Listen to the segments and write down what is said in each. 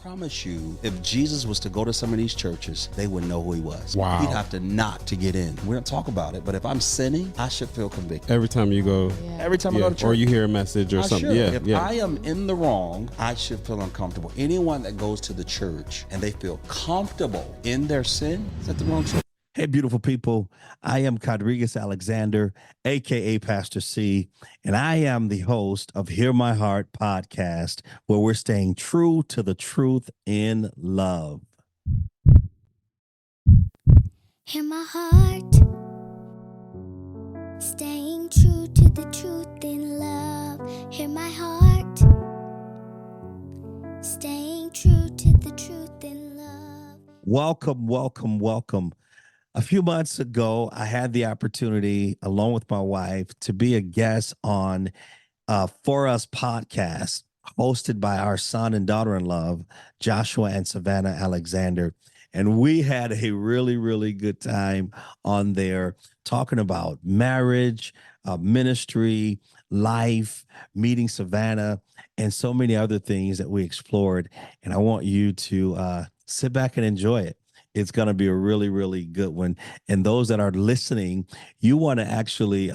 promise you, if Jesus was to go to some of these churches, they wouldn't know who he was. Wow. He'd have to knock to get in. We don't talk about it, but if I'm sinning, I should feel convicted. Every time you go. Every time I go to church. Or you hear a message or I something. should. If I am in the wrong, I should feel uncomfortable. Anyone that goes to the church and they feel comfortable in their sin is at the wrong church. Hey, beautiful people. I am Codrigus Alexander, a.k.a. Pastor C, and I am the host of Hear My Heart podcast, where we're staying true to the truth in love. Hear my heart, staying true to the truth in love. Hear my heart, staying true to the truth in love. Welcome, welcome, welcome. A few months ago, I had the opportunity, along with my wife, to be a guest on For Us podcast, hosted by our son and daughter-in-law, Joshua and Savannah Alexander. And we had a really, really good time on there talking about marriage, ministry, life, meeting Savannah, and so many other things that we explored. And I want you to sit back and enjoy it. It's going to be a really, really good one. And those that are listening, you want to actually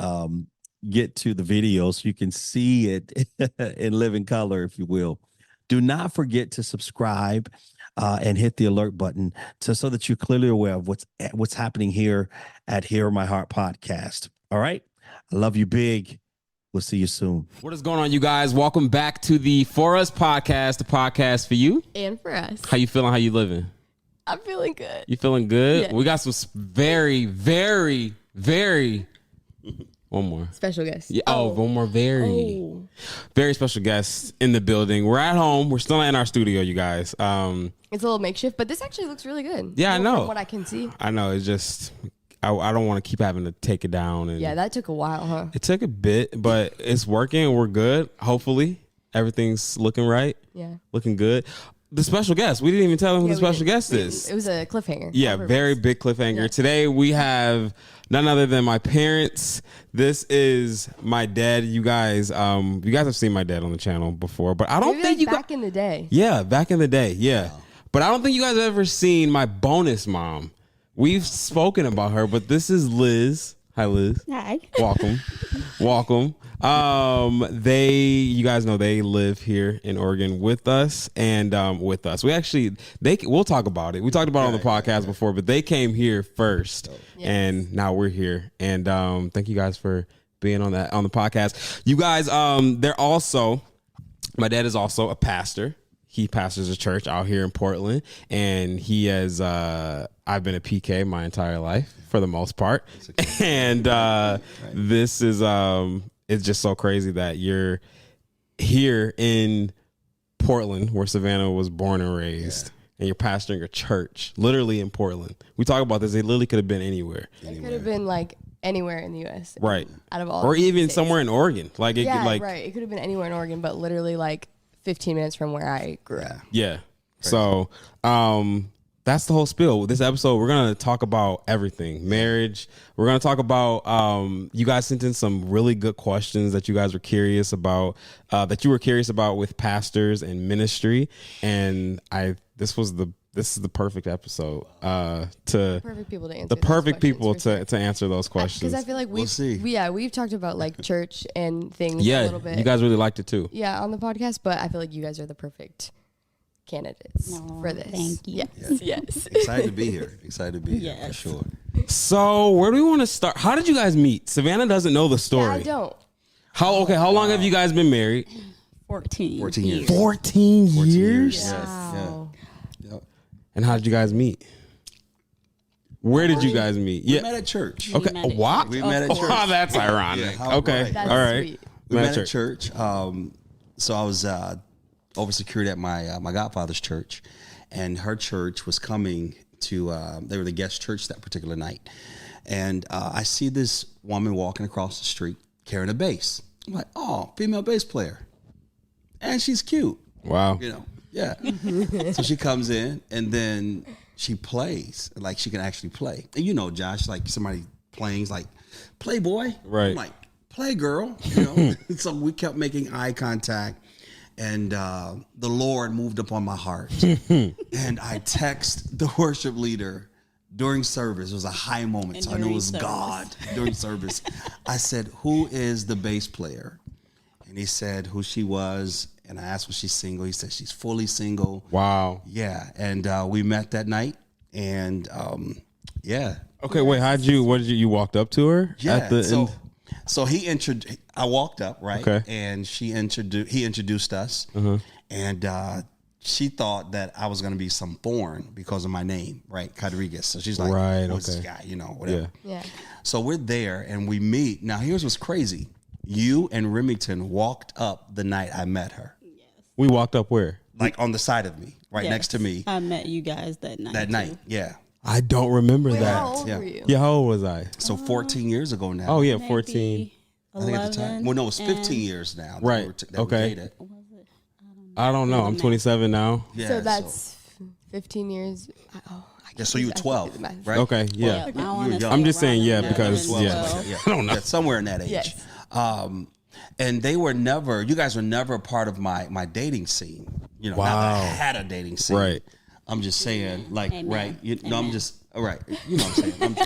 get to the video so you can see it in living color, if you will. Do not forget to subscribe and hit the alert button so that you're clearly aware of what's happening here at Hear My Heart podcast. All right. I love you big. We'll see you soon. What is going on, you guys? Welcome back to the For Us podcast, the podcast for you. And for us. How you feeling? How you living? I'm feeling good. You feeling good? Yeah. We got some very, very, very... One more. Special guest. Yeah. Oh, one more very special guest in the building. We're at home. We're still in our studio, you guys. It's a little makeshift, but this actually looks really good. Yeah, I know. From what I can see. I know. It's just... I don't want to keep having to take it down. And Yeah, that took a while, huh? it took a bit, but it's working. We're good. Hopefully, everything's looking right. Yeah. Looking good. The special guest. We didn't even tell him who the special guest is. It was a cliffhanger. Yeah, very big cliffhanger. Yeah. Today we have none other than my parents. This is my dad. You guys have seen my dad on the channel before, but I don't Maybe think like you back in the day. Yeah, back in the day. Yeah. Wow. But I don't think you guys have ever seen my bonus mom. We've spoken about her, but this is Liz. Hi, Liz. Hi. Welcome. Welcome. You guys know they live here in Oregon with us and with us. We'll talk about it. We talked about it on the podcast before, but they came here first and now we're here. And thank you guys for being on the podcast. You guys, my dad is also a pastor. He pastors a church out here in Portland, and he has, I've been a PK my entire life for the most part. And this is, it's just so crazy that you're here in Portland where Savannah was born and raised, and you're pastoring a church literally in Portland. We talk about this. It literally could have been anywhere. It could have been like anywhere in the U.S. Right. Out of all. Or even states. somewhere in Oregon. Right. It could have been anywhere in Oregon, but literally like 15 minutes from where I grew up. Yeah. So that's the whole spiel. This episode, we're going to talk about everything. Marriage. We're going to talk about, you guys sent in some really good questions that you guys were curious about, with pastors and ministry. And this is the perfect episode Perfect people to answer. The perfect people to answer those questions. Because I feel like we've talked about like church and things a little bit. You guys really liked it too. Yeah, on the podcast, but I feel like you guys are the perfect candidates for this. Thank you. Yes. Excited to be here. For sure. So where do we want to start? How did you guys meet? Savannah doesn't know the story. Yeah, I don't. How long have you guys been married? 14 years. 14 years? Wow. Yeah. And how did you guys meet? Where did you guys meet? We met at church. Okay. What? We met at church. Wow, that's ironic. Okay. That's All right. sweet. We met at church. So I was over security at my godfather's church, and her church was coming to. They were the guest church that particular night, and I see this woman walking across the street carrying a bass. I'm like, oh, female bass player, and she's cute. Wow. Yeah. So she comes in and then she plays like she can actually play. And Josh, like somebody playing like Playboy. Right. I'm like, play girl. So we kept making eye contact. and the Lord moved upon my heart. And I text the worship leader during service. It was a high moment, so I knew it was God during service. I said, "Who is the bass player?" And he said who she was, and I asked, "Was she single?" He said, "She's fully single." Wow. Yeah, and we met that night, and yeah. Okay, wait. You walked up to her? Yeah. So I walked up, right? Okay. And he introduced us, and she thought that I was going to be some foreign because of my name, right? Codrigus. So she's like, right, who's this okay. guy? Whatever. Yeah. So we're there and we meet. Now here's what's crazy. You and Remington walked up the night I met her. We walked up where? Like on the side of me, right next to me. I met you guys that night. Yeah. I don't remember Wait, that. how old Yeah. were you? Yeah, how old was I? So 14 years ago now. Oh yeah, Maybe 14. I think at the time. Well, no, it was 15 and- years now. Right. Okay. dated. I don't know. I'm 27 now. Yeah. So that's 15 years. So you were 12, right? Okay, yeah. I wanna young. say I'm just saying, around yeah, 11, because 12, yeah. like that, yeah. I don't know. Yeah, somewhere in that age. Yes. And you guys were never a part of my dating scene. Not that Wow. I had a dating scene. Right. I'm just saying, like, Amen. right. I'm just, right. You know what I'm saying?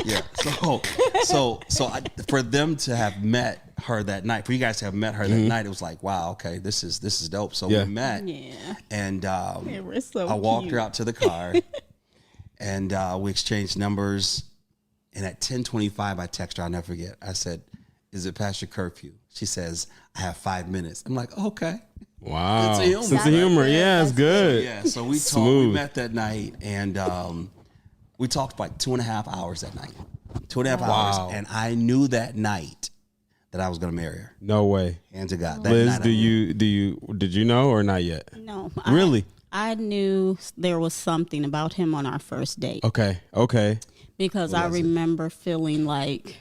Yeah. So for them to have met her that night, for you guys to have met her that night, it was like, wow, okay, this is dope. So Yeah. we met. Yeah. And They were so I walked cute. her out to the car, and we exchanged numbers. And at 10:25, I texted her. I'll never forget. I said, "Is it past your curfew?" She says, "I have 5 minutes." I'm like, "Okay." Wow. Sense of humor. Sense of humor. That's Yeah, it's good. Yeah. So we talked. Smooth. We met that night, and we talked for like 2.5 hours that night. 2.5 Wow. hours, and I knew that night that I was going to marry her. No way. Hand to God. That Liz, night I knew. did you know or not yet? No. Really? I knew there was something about him on our first date Okay. because I remember feeling like,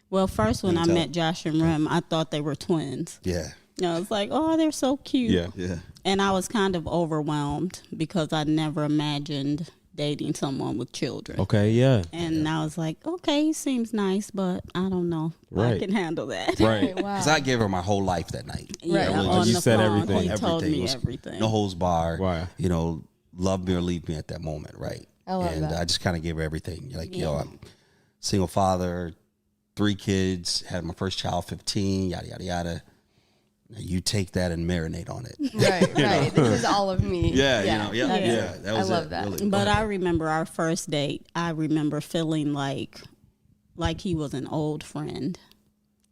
well, first when I tell. met Josh and Rem, I thought they were twins. Yeah. I was like, oh, they're so cute. Yeah. Yeah. And I was kind of overwhelmed because I never imagined dating someone with children. Okay, yeah. And I was like, okay, he seems nice, but I don't know if I Right. can handle that. Right. Wow. Because I gave her my whole life that night. Yeah, Right. on You the said phone, everything. He told me was everything. No holds bar. Wow. Love me or leave me at that moment, right? I love and that. I just kind of gave her everything. Like, I'm single father, 3 kids, had my first child, 15, yada, yada, yada. Now you take that and marinate on it. Right. This is all of me. Yeah. That's- That was I love it, that. really. But I remember our first date. I remember feeling like he was an old friend,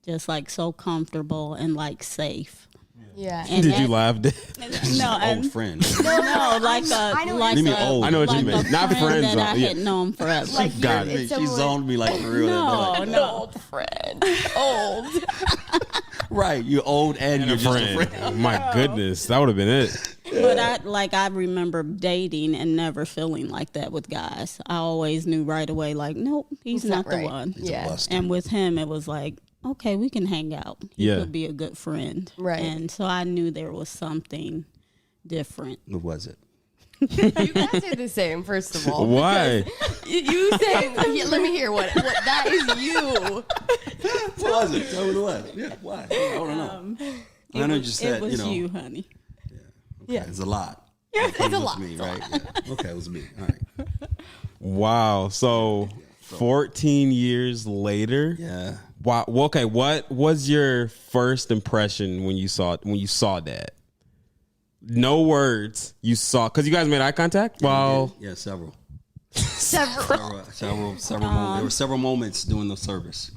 just like so comfortable and like safe. Yeah. And Did you that- laugh? No, old and, friend. no, like a I know what like you mean. a, Old. I know what you like mean. a Not friend friend that zone, I yeah. had known forever. Like got you're- it. it's She someone- zoned me like for real. No, an no. old friend. Old. Right. You're old and you're just a friend. My goodness, that would have been it. But I remember dating and never feeling like that with guys. I always knew right away, like, nope, he's It's not not the right. one. Yeah. Buster. And with him, it was like, okay, we can hang out. He Yeah. could be a good friend. Right. And so I knew there was something different. What was it? You guys are the same, first of all. Why? You saying, yeah, let me hear what that is you. What was it? Tell me what it was. Yeah. Why? I don't know. I know you said, It was you, honey. Yeah. It's a lot. It's a It was lot. me, right? Yeah. Okay, it was me. All right. Wow. So 14 years later. Yeah. Wow. Well, okay. What was your first impression when you saw Dad? No words. You saw, because you guys made eye contact. Wow. Yeah, several. Several. Moments. There were several moments during the service.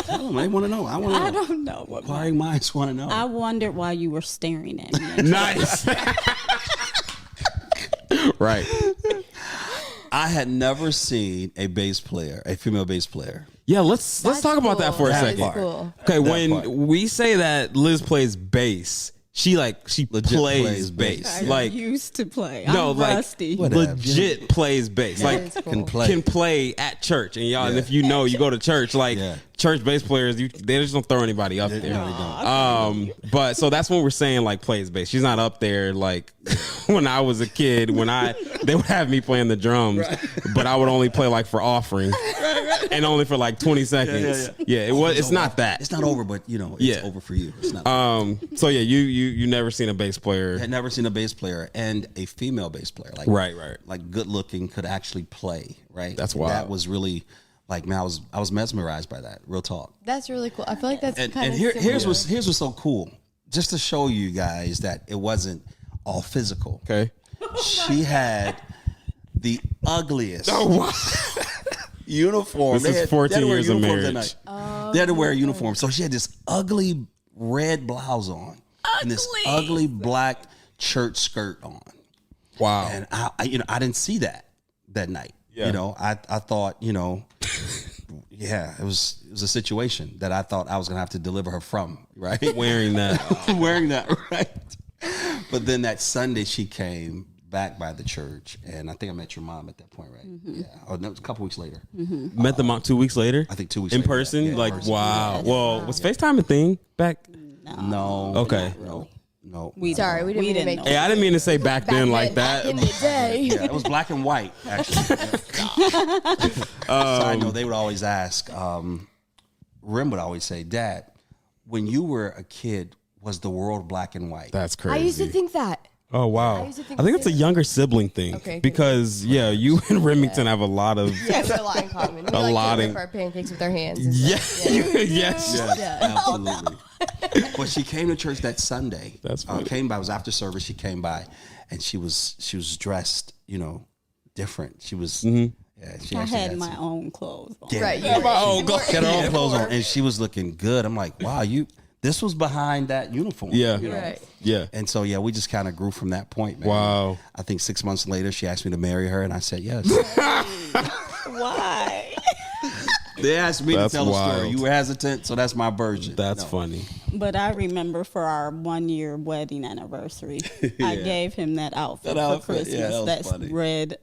Tell them, they want to know. I want to know. I don't know what. Inquiring minds want to know. I wondered why you were staring at me. Nice. Right. I had never seen a female bass player. Yeah. Let's talk about that for a That second. part. Cool. Okay, That when part. we say that Liz plays bass, she Legit plays plays bass. bass. I Like used to play. no, I'm like rusty. Whatever. legit plays bass. That Like is cool. Can play. can play at church, and y'all. And Yeah. if you know, you go to church. Like Yeah. church bass players, they just don't throw anybody up there. No, they don't. But so that's when we're saying like plays bass. She's not up there like when I was a kid. When they would have me playing the drums, but I would only play like for offering. and only for like 20 seconds. Yeah, it was. It's not that. It's not over, but it's over for you. It's not. So yeah, you never seen a bass player. I had never seen a bass player and a female bass player, like Right. like good looking, could actually play. Right. That's And wild. That was really like, man, I was mesmerized by that. Real talk. That's really cool. I feel like that's kind of here's what's so cool. Just to show you guys that it wasn't all physical. Okay. She had the ugliest Wow. uniform. This is 14 years of marriage. They had to wear a uniform. So she had this ugly red blouse on and this ugly black church skirt on. Wow. And I didn't see that night. Yeah. I thought, yeah, it was a situation that I thought I was gonna have to deliver her from, right? Wearing that. Wearing that, right? But then that Sunday she came back by the church, and I think I met your mom at that point, right? Yeah. Oh, no, it was a couple weeks later. Met them 2 weeks later. I think 2 weeks in later, person. yeah, in Like person. wow. Well, was FaceTime a thing back? No. Okay. No. Sorry, we didn't make. Hey, I didn't mean to say back then like that. Back in the day. Yeah, it was black and white, actually. Side note, they would always ask, Rim would always say, Dad, when you were a kid, was the world black and white? That's crazy. I used to think that. Oh wow! I used to think I think the it's a same. younger sibling thing. Okay, because you and Remington have a lot of Yeah, we have a lot in common. We like lot to in- whip our pancakes with our hands. And stuff. yes. Yeah. Absolutely. But she came to church that Sunday. That's funny. Came by. It was after service. She came by, and she was dressed, different. She was. Yeah, she I actually had some- my own clothes on. Yeah. Right. Yeah. You were- She had her own clothes on, and she was looking good. I'm like, wow, this was behind that uniform. Yeah. Right. Yeah. And so, we just kind of grew from that point, man. Wow. I think 6 months later, she asked me to marry her, and I said yes. Why? They asked me That's to tell the wild. story. You were hesitant, so that's my version. That's No. funny. But I remember for our 1 year wedding anniversary, I gave him that outfit That for outfit, Christmas. yeah, that was That's funny. red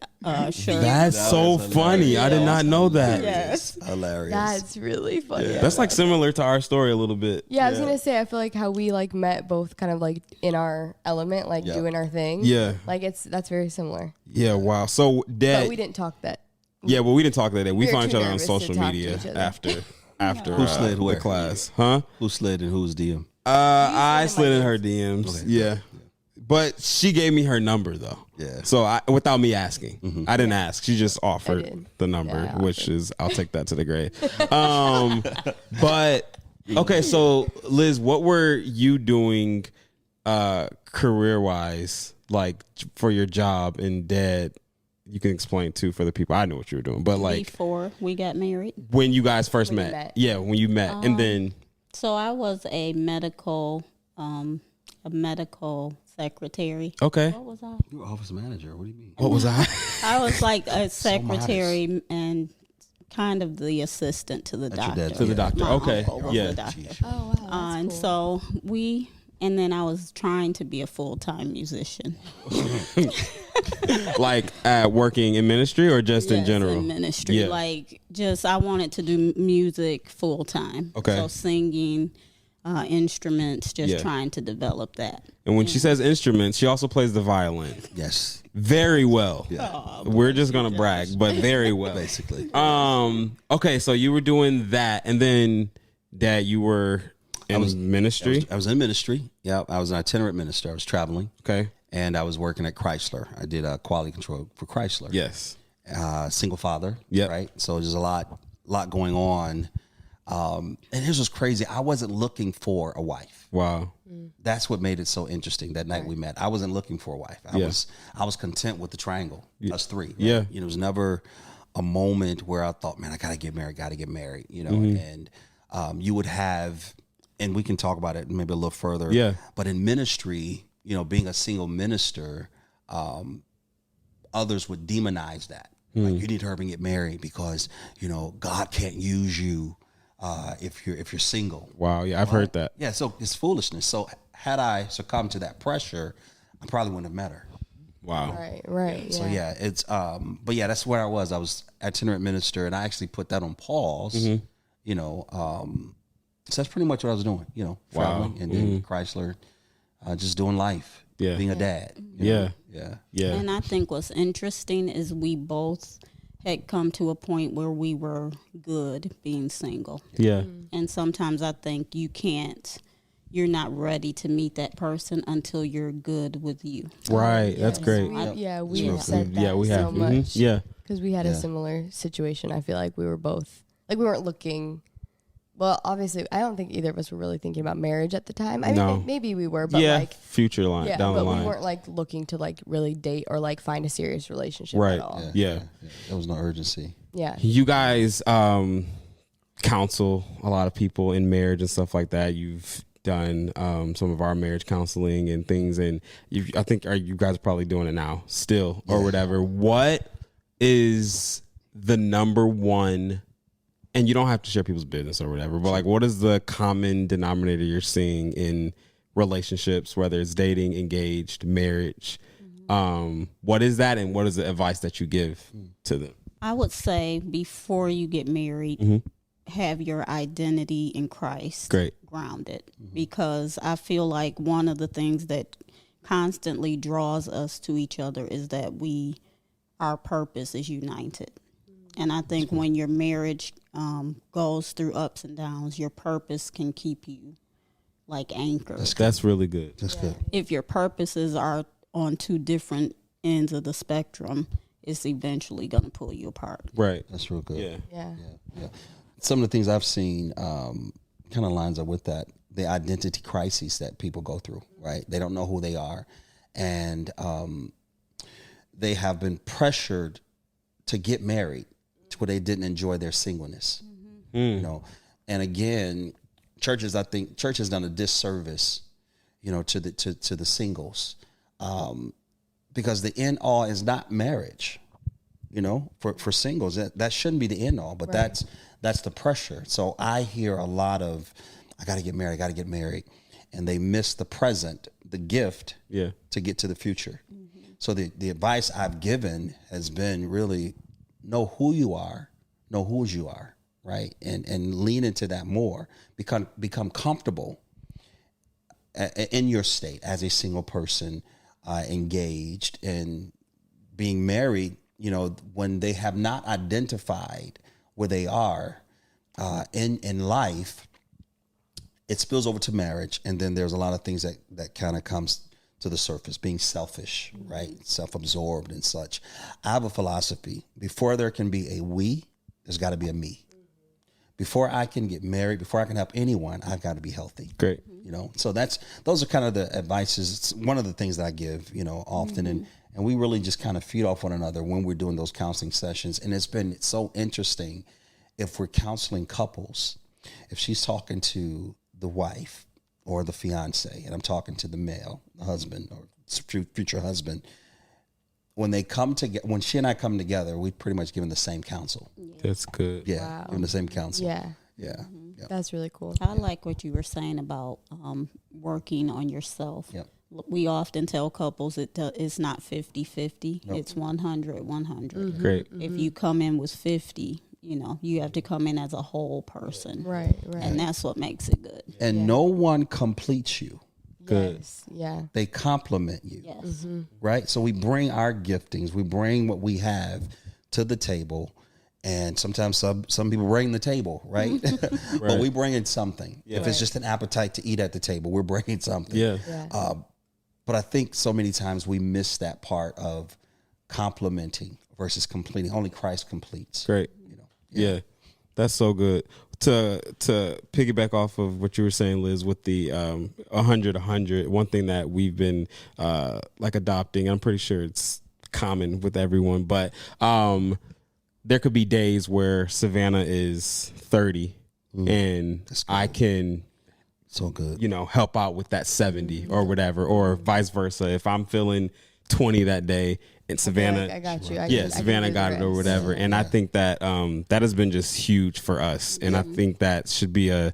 shirt. That's That so was funny. I did not know that. Yes. Hilarious. That's really funny. That's like similar to our story a little bit. Yeah, I was gonna say I feel like how we like met both kind of like in our element, like Yeah. doing our thing. Yeah. Like that's very similar. Yeah. Wow. So But Dad. we didn't talk that. Yeah. Well, we didn't talk that day. We We were found each too other on nervous to social talk to media each other. after Who slid the where? class. Huh? Who slid and who's DM? I slid in slid my in her DMs. Yeah. But she gave me her number though. Yeah. So without me asking, I didn't ask. She just offered did. the number, Yeah, I which is I'll take that to the grave. But okay, so Liz, what were you doing career wise, like for your job? And Dad, you can explain too for the people. I know what you were doing, but like Before we got married. when you guys first When you met. met. Yeah, when you met, and then So I was a medical secretary. okay, What was I? You were office manager. What do you mean? what was I? I was like a secretary and kind of the assistant to the That's your doctor. dad, To the doctor. My Okay, uncle was yeah. the doctor. Oh wow. And so and then I was trying to be a full-time musician. Like working in ministry or just in Yes, general? in ministry. Yeah. Like just I wanted to do music full-time. Okay. So singing, instruments, just Yeah. trying to develop that. And when she says instruments, she also plays the violin Yes. very well. Yeah. We're just gonna brag, but very well. Basically. Okay, so you were doing that, and then Dad, you were in ministry. I was in ministry. Yeah. I was an itinerant minister. I was traveling. Okay. And I was working at Chrysler. I did quality control for Chrysler. Yes. Single father. Yep. Right. So there's a lot going on. And here's what's crazy. I wasn't looking for a wife. Wow. That's what made it so interesting that night we met. I wasn't looking for a wife. I was content with the triangle, us three. Right? Yeah. It was never a moment where I thought, man, I gotta get married, and you would have, and we can talk about it maybe a little further. Yeah. But in ministry, being a single minister, others would demonize that. Like, you need to hurry and get married because, God can't use you if you're single. Wow. Yeah, I've heard that. Yeah, so it's foolishness. So had I succumbed to that pressure, I probably wouldn't have met her. Wow. Right. So yeah, it's but yeah, that's where I was. I was itinerant minister, and I actually put that on pause. So that's pretty much what I was doing. Traveling and then Chrysler, just doing life. Yeah. Being a dad. Yeah. Yeah. Yeah. And I think what's interesting is we both had come to a point where we were good being single. Yeah. And sometimes I think you're not ready to meet that person until you're good with you. Right. That's great. We've said that We have. so much. Yeah. Because we had a similar situation. I feel like we were both, like, we weren't looking. Well, obviously, I don't think either of us were really thinking about marriage at the time. I mean, maybe we were, but like future line down the line. But we weren't like looking to like really date or like find a serious relationship Right. at all. Yeah. There was no urgency. Yeah. You guys counsel a lot of people in marriage and stuff like that. You've done some of our marriage counseling and things, and I think you guys are probably doing it now still or whatever. What is the number one? And you don't have to share people's business or whatever, but like, what is the common denominator you're seeing in relationships, whether it's dating, engaged, marriage? What is that, and what is the advice that you give to them? I would say before you get married, have your identity in Christ grounded, because I feel like one of the things that constantly draws us to each other is that our purpose is united. And I think when your marriage goes through ups and downs, your purpose can keep you like anchored. That's really good. That's good. If your purposes are on two different ends of the spectrum, it's eventually going to pull you apart. Right. That's real good. Yeah. Some of the things I've seen kind of lines up with that, the identity crises that people go through, right? They don't know who they are. And they have been pressured to get married to where they didn't enjoy their singleness, you know? And again, I think church has done a disservice, you know, to the singles, because the end all is not marriage, you know, for singles. That shouldn't be the end all, but that's the pressure. So I hear a lot of, I got to get married, and they miss the present, the gift, to get to the future. So the advice I've given has been really know who you are, know whose you are, right? And lean into that more. Become comfortable in your state as a single person, engaged, and being married, you know, when they have not identified where they are in life, it spills over to marriage. And then there's a lot of things that kind of comes to the surface, being selfish, right? Self-absorbed and such. I have a philosophy. Before there can be a we, there's got to be a me. Before I can get married, before I can help anyone, I've got to be healthy. Great. You know, so those are kind of the advices. It's one of the things that I give, you know, often. And we really just kind of feed off one another when we're doing those counseling sessions. And it's been so interesting if we're counseling couples, if she's talking to the wife or the fiance, and I'm talking to the male, the husband or future husband, when they come together, when she and I come together, we've pretty much given the same counsel. That's good. Yeah, Wow. given the same counsel. Yeah. Yeah. That's really cool. I like what you were saying about working on yourself. Yep. We often tell couples it's not 50-50. Nope. It's 100-100. Great. If you come in with 50, you know, you have to come in as a whole person. Right. And that's what makes it good. And no one completes you. Good. Yes. Yeah. They complement you. Yes. Right? So we bring our giftings, we bring what we have to the table. And sometimes some people bring the table, right? But we bring in something. Yeah. If it's just an appetite to eat at the table, we're bringing something. Yeah. But I think so many times we miss that part of complimenting versus completing. Only Christ completes. Great. You know? Yeah. That's so good. To piggyback off of what you were saying, Liz, with the 100-100, one thing that we've been like adopting, I'm pretty sure it's common with everyone, but there could be days where Savannah is 30 and I can, so good, you know, help out with that 70 or whatever, or vice versa. If I'm feeling 20 that day and Savannah, I got you. Savannah got it or whatever. And I think that that has been just huge for us. And I think that should be a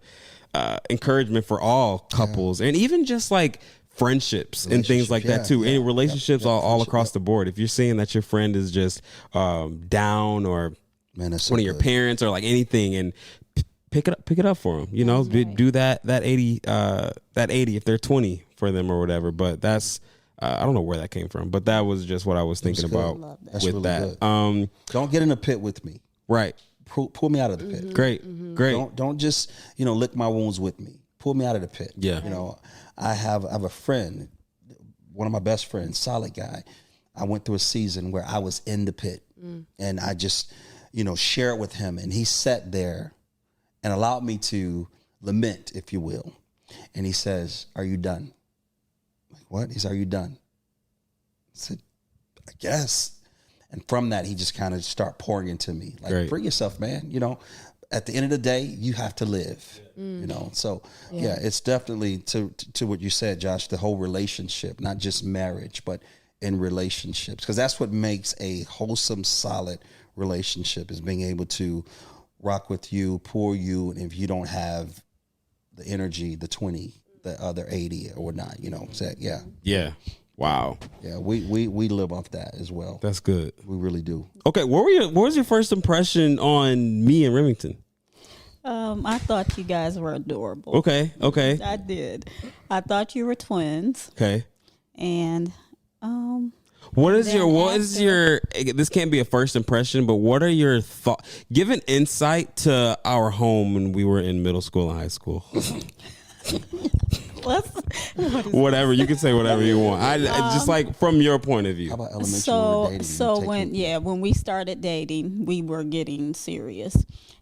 encouragement for all couples and even just like friendships and things like that too. Any relationships all across the board. If you're seeing that your friend is just down, or one of your parents, or like anything, and pick it up for them, you know, do that 80 if they're 20 for them or whatever. But that's I don't know where that came from, but that was just what I was thinking about That's with really that. good. Don't get in a pit with me. Right. Pull me out of the pit. Great. Great. Don't just, lick my wounds with me. Pull me out of the pit. Yeah. I have a friend, one of my best friends, solid guy. I went through a season where I was in the pit and I just, share it with him. And he sat there and allowed me to lament, if you will. And he says, "Are you done?" I'm like, what? He said, "Are you done?" I said, "I guess." And from that, he just kind of start pouring into me, like, Great. free yourself, man. At the end of the day, you have to live, So, it's definitely to what you said, Josh, the whole relationship, not just marriage, but in relationships, because that's what makes a wholesome, solid relationship, is being able to rock with you, pour you, and if you don't have the energy, the 20, the other 80 or whatnot, so, yeah. Yeah. Wow. Yeah, we live off that as well. That's good. We really do. Okay, what was your first impression on me and Remington? I thought you guys were adorable. Okay. I did. I thought you were twins. Okay. And what is your this can't be a first impression, but what are your thoughts? Give an insight to our home when we were in middle school and high school. Whatever, you can say whatever you want. I just like from your point of view. How about elementary? When we started dating, we were getting serious,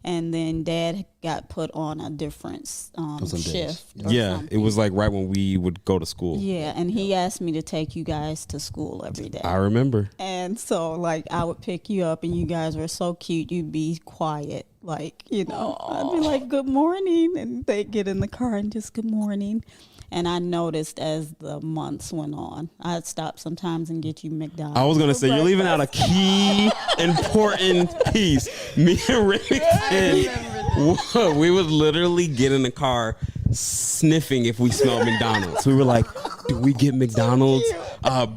and then Dad got put on a different shift. Yeah, it was like right when we would go to school. Yeah, and he asked me to take you guys to school every day. I remember. And so, like, I would pick you up, and you guys were so cute. You'd be quiet, like, I'd be like, "Good morning," and they'd get in the car and just "Good morning." And I noticed as the months went on, I'd stop sometimes and get you McDonald's. I was going to say, you're leaving out a key important piece. Me and Remington, we would literally get in the car sniffing if we smelled McDonald's. We were like, "Do we get McDonald's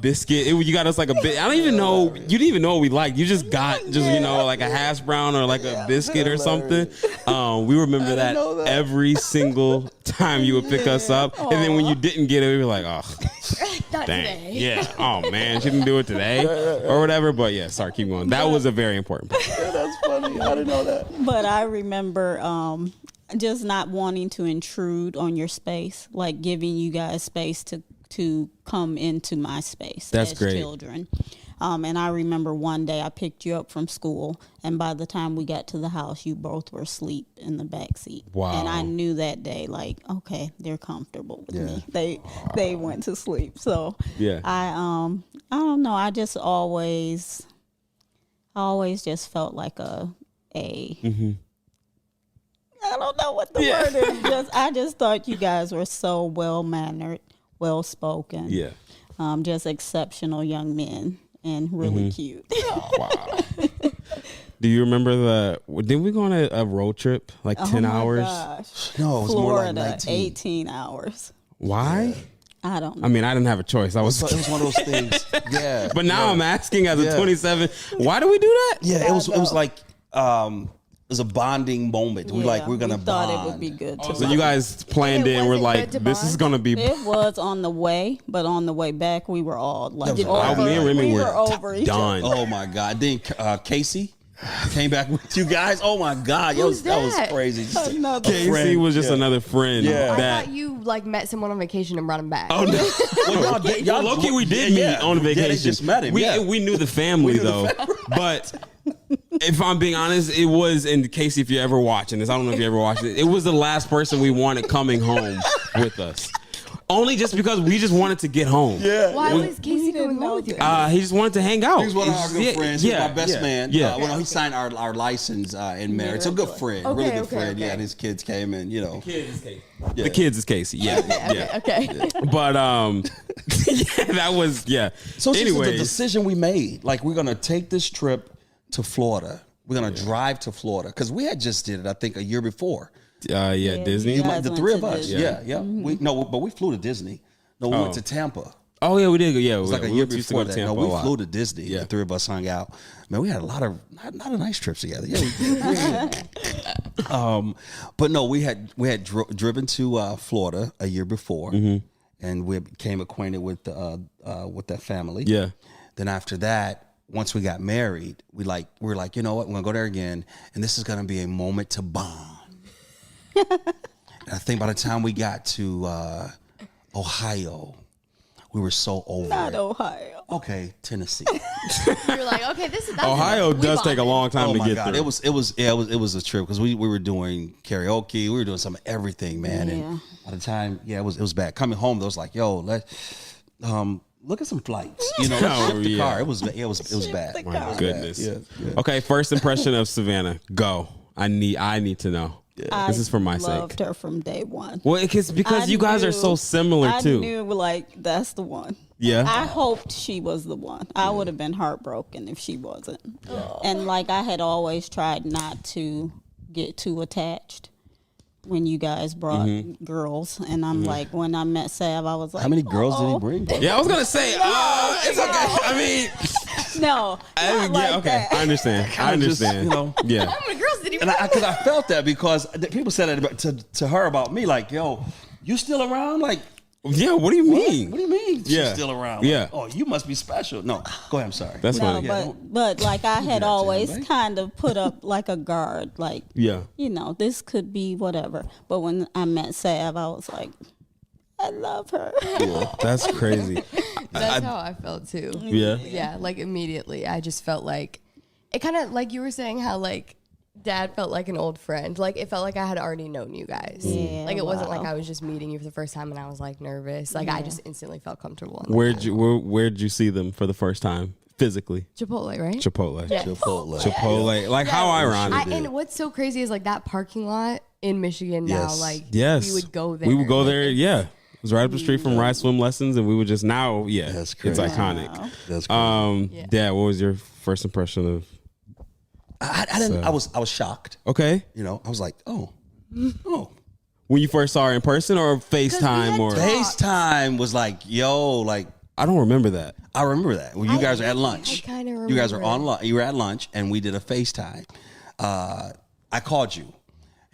biscuit?" You got us like a bit. I don't even know. You didn't even know what we liked. You just got like a hash brown or like a biscuit or something. We remember that every single time you would pick us up, and then when you didn't get it, we were like, "Oh, Not dang, today. yeah, oh man, she didn't do it today or whatever." But yeah, sorry, keep going. That was a very important part. That's funny. I didn't know that. But I remember just not wanting to intrude on your space, like giving you guys space to come into my space. That's as great. Children. And I remember one day I picked you up from school, and by the time we got to the house, you both were asleep in the back seat. Wow. And I knew that day, like, okay, they're comfortable with me. They went to sleep. So Yeah. I don't know. I always just felt like Mm-hmm. I don't know what the word is. I just thought you guys were so well mannered, well spoken. Yeah. Just exceptional young men and really cute. Wow. Do you remember didn't we go on a road trip like 10 hours? Gosh. No, it was Florida, more like 19. 18 hours. Why? I don't know. I mean, I didn't have a choice. It was one of those things. Yeah. But now I'm asking as a 27, why do we do that? Yeah, it was like it was a bonding moment. We're gonna bond. Thought it would be good. So you guys planned it and we're like, this is gonna be. It was on the way, but on the way back, we were all like, me and Remy were over each other. done. Oh my God! Then Casey came back with you guys. Oh my God! That was crazy. Casey was just another friend. Yeah. I thought you like met someone on vacation and brought him back. Oh no! Well, low-key, we did meet on vacation. Yeah, they just met him. We knew the family though, but. If I'm being honest, it was, and Casey, if you're ever watching this, I don't know if you ever watched it, it was the last person we wanted coming home with us. Only just because we just wanted to get home. Yeah. Why was Casey going home with you? He just wanted to hang out. He was one of our good friends. He's my best man. Yeah. He signed our license in marriage. So good friend. Okay, really good okay, friend. okay. Yeah, and his kids came and, The kids is Casey. Yeah. Okay. But that was So this is the anyways, decision we made. Like, we're going to take this trip to Florida. We're going to drive to Florida because we had just did it, I think, a year before. Disney. Yeah. The three of us. Yeah. Mm-hmm. But we flew to Disney. No, we went to Tampa. Oh yeah, we did. Yeah, It was like a we year used to before go to that. Tampa No, a we lot. flew to Disney. Yeah. The three of us hung out. Man, we had a lot of nice trips together. Yeah, we did. But no, we had driven to Florida a year before, and we became acquainted with that family. Yeah. Then after that, once we got married, we were like, you know what, we're gonna go there again, and this is gonna be a moment to bond. I think by the time we got to Ohio, we were so over Not it. Ohio. Okay, Tennessee. You're like, okay, this is Ohio does take a long time Oh to my get God, through. it was a trip because we were doing karaoke, we were doing some everything, man. Yeah. And by the time, it was bad. Coming home, though, it was like, yo, look at some flights. You know, let's ship the car. It was bad. My goodness. Yeah. Okay, first impression of Savannah. Go. I need to know. This is for my sake. I loved her from day one. Well, because you guys are so similar too. I knew like that's the one. Yeah. I hoped she was the one. I would have been heartbroken if she wasn't. And like I had always tried not to get too attached when you guys brought girls. And I'm like, when I met Sav, I was like, How many girls did he bring? Yeah, I was gonna say, it's okay. I mean, no. yeah, like okay. that. I understand. I understand. Yeah. How many girls did he And because I felt that because people said it to her about me, like, yo, you still around? Like, Yeah, what do you mean? what do you mean? Yeah. She's still around? Yeah. Like, oh, you must be special. No, go ahead. I'm sorry. That's No, funny. but like I do that had to him, always right? kind of put up like a guard, like, Yeah. you know, this could be whatever. But when I met Sav, I was like, I love her. That's crazy. That's how I felt too. Yeah. Yeah, like immediately. I just felt like it kind of like you were saying how like Dad felt like an old friend. Like it felt like I had already known you guys. Yeah, Like it wasn't like wow. I was just meeting you for the first time and I was like nervous. Like I just instantly felt comfortable. Where'd you see them for the first time physically? Chipotle, right? Chipotle. Yeah. Chipotle. Like how ironic. And what's so crazy is like that parking lot in Michigan now. Yes. Like Yes. we would go there. We would go Like, there. Yeah. It was right up the street from Ride Swim Lessons, and we would just now. Yeah. That's It's crazy. iconic. That's cool. Yeah. Dad, what was your first impression of? I didn't. I was shocked. Okay. You know, I was like, oh. When you first saw her in person or FaceTime had or talked. FaceTime was like, yo, like I don't remember that. I remember that when you guys were at lunch. I kinda You guys were remember on lunch. You were at lunch, and we did a FaceTime. I called you.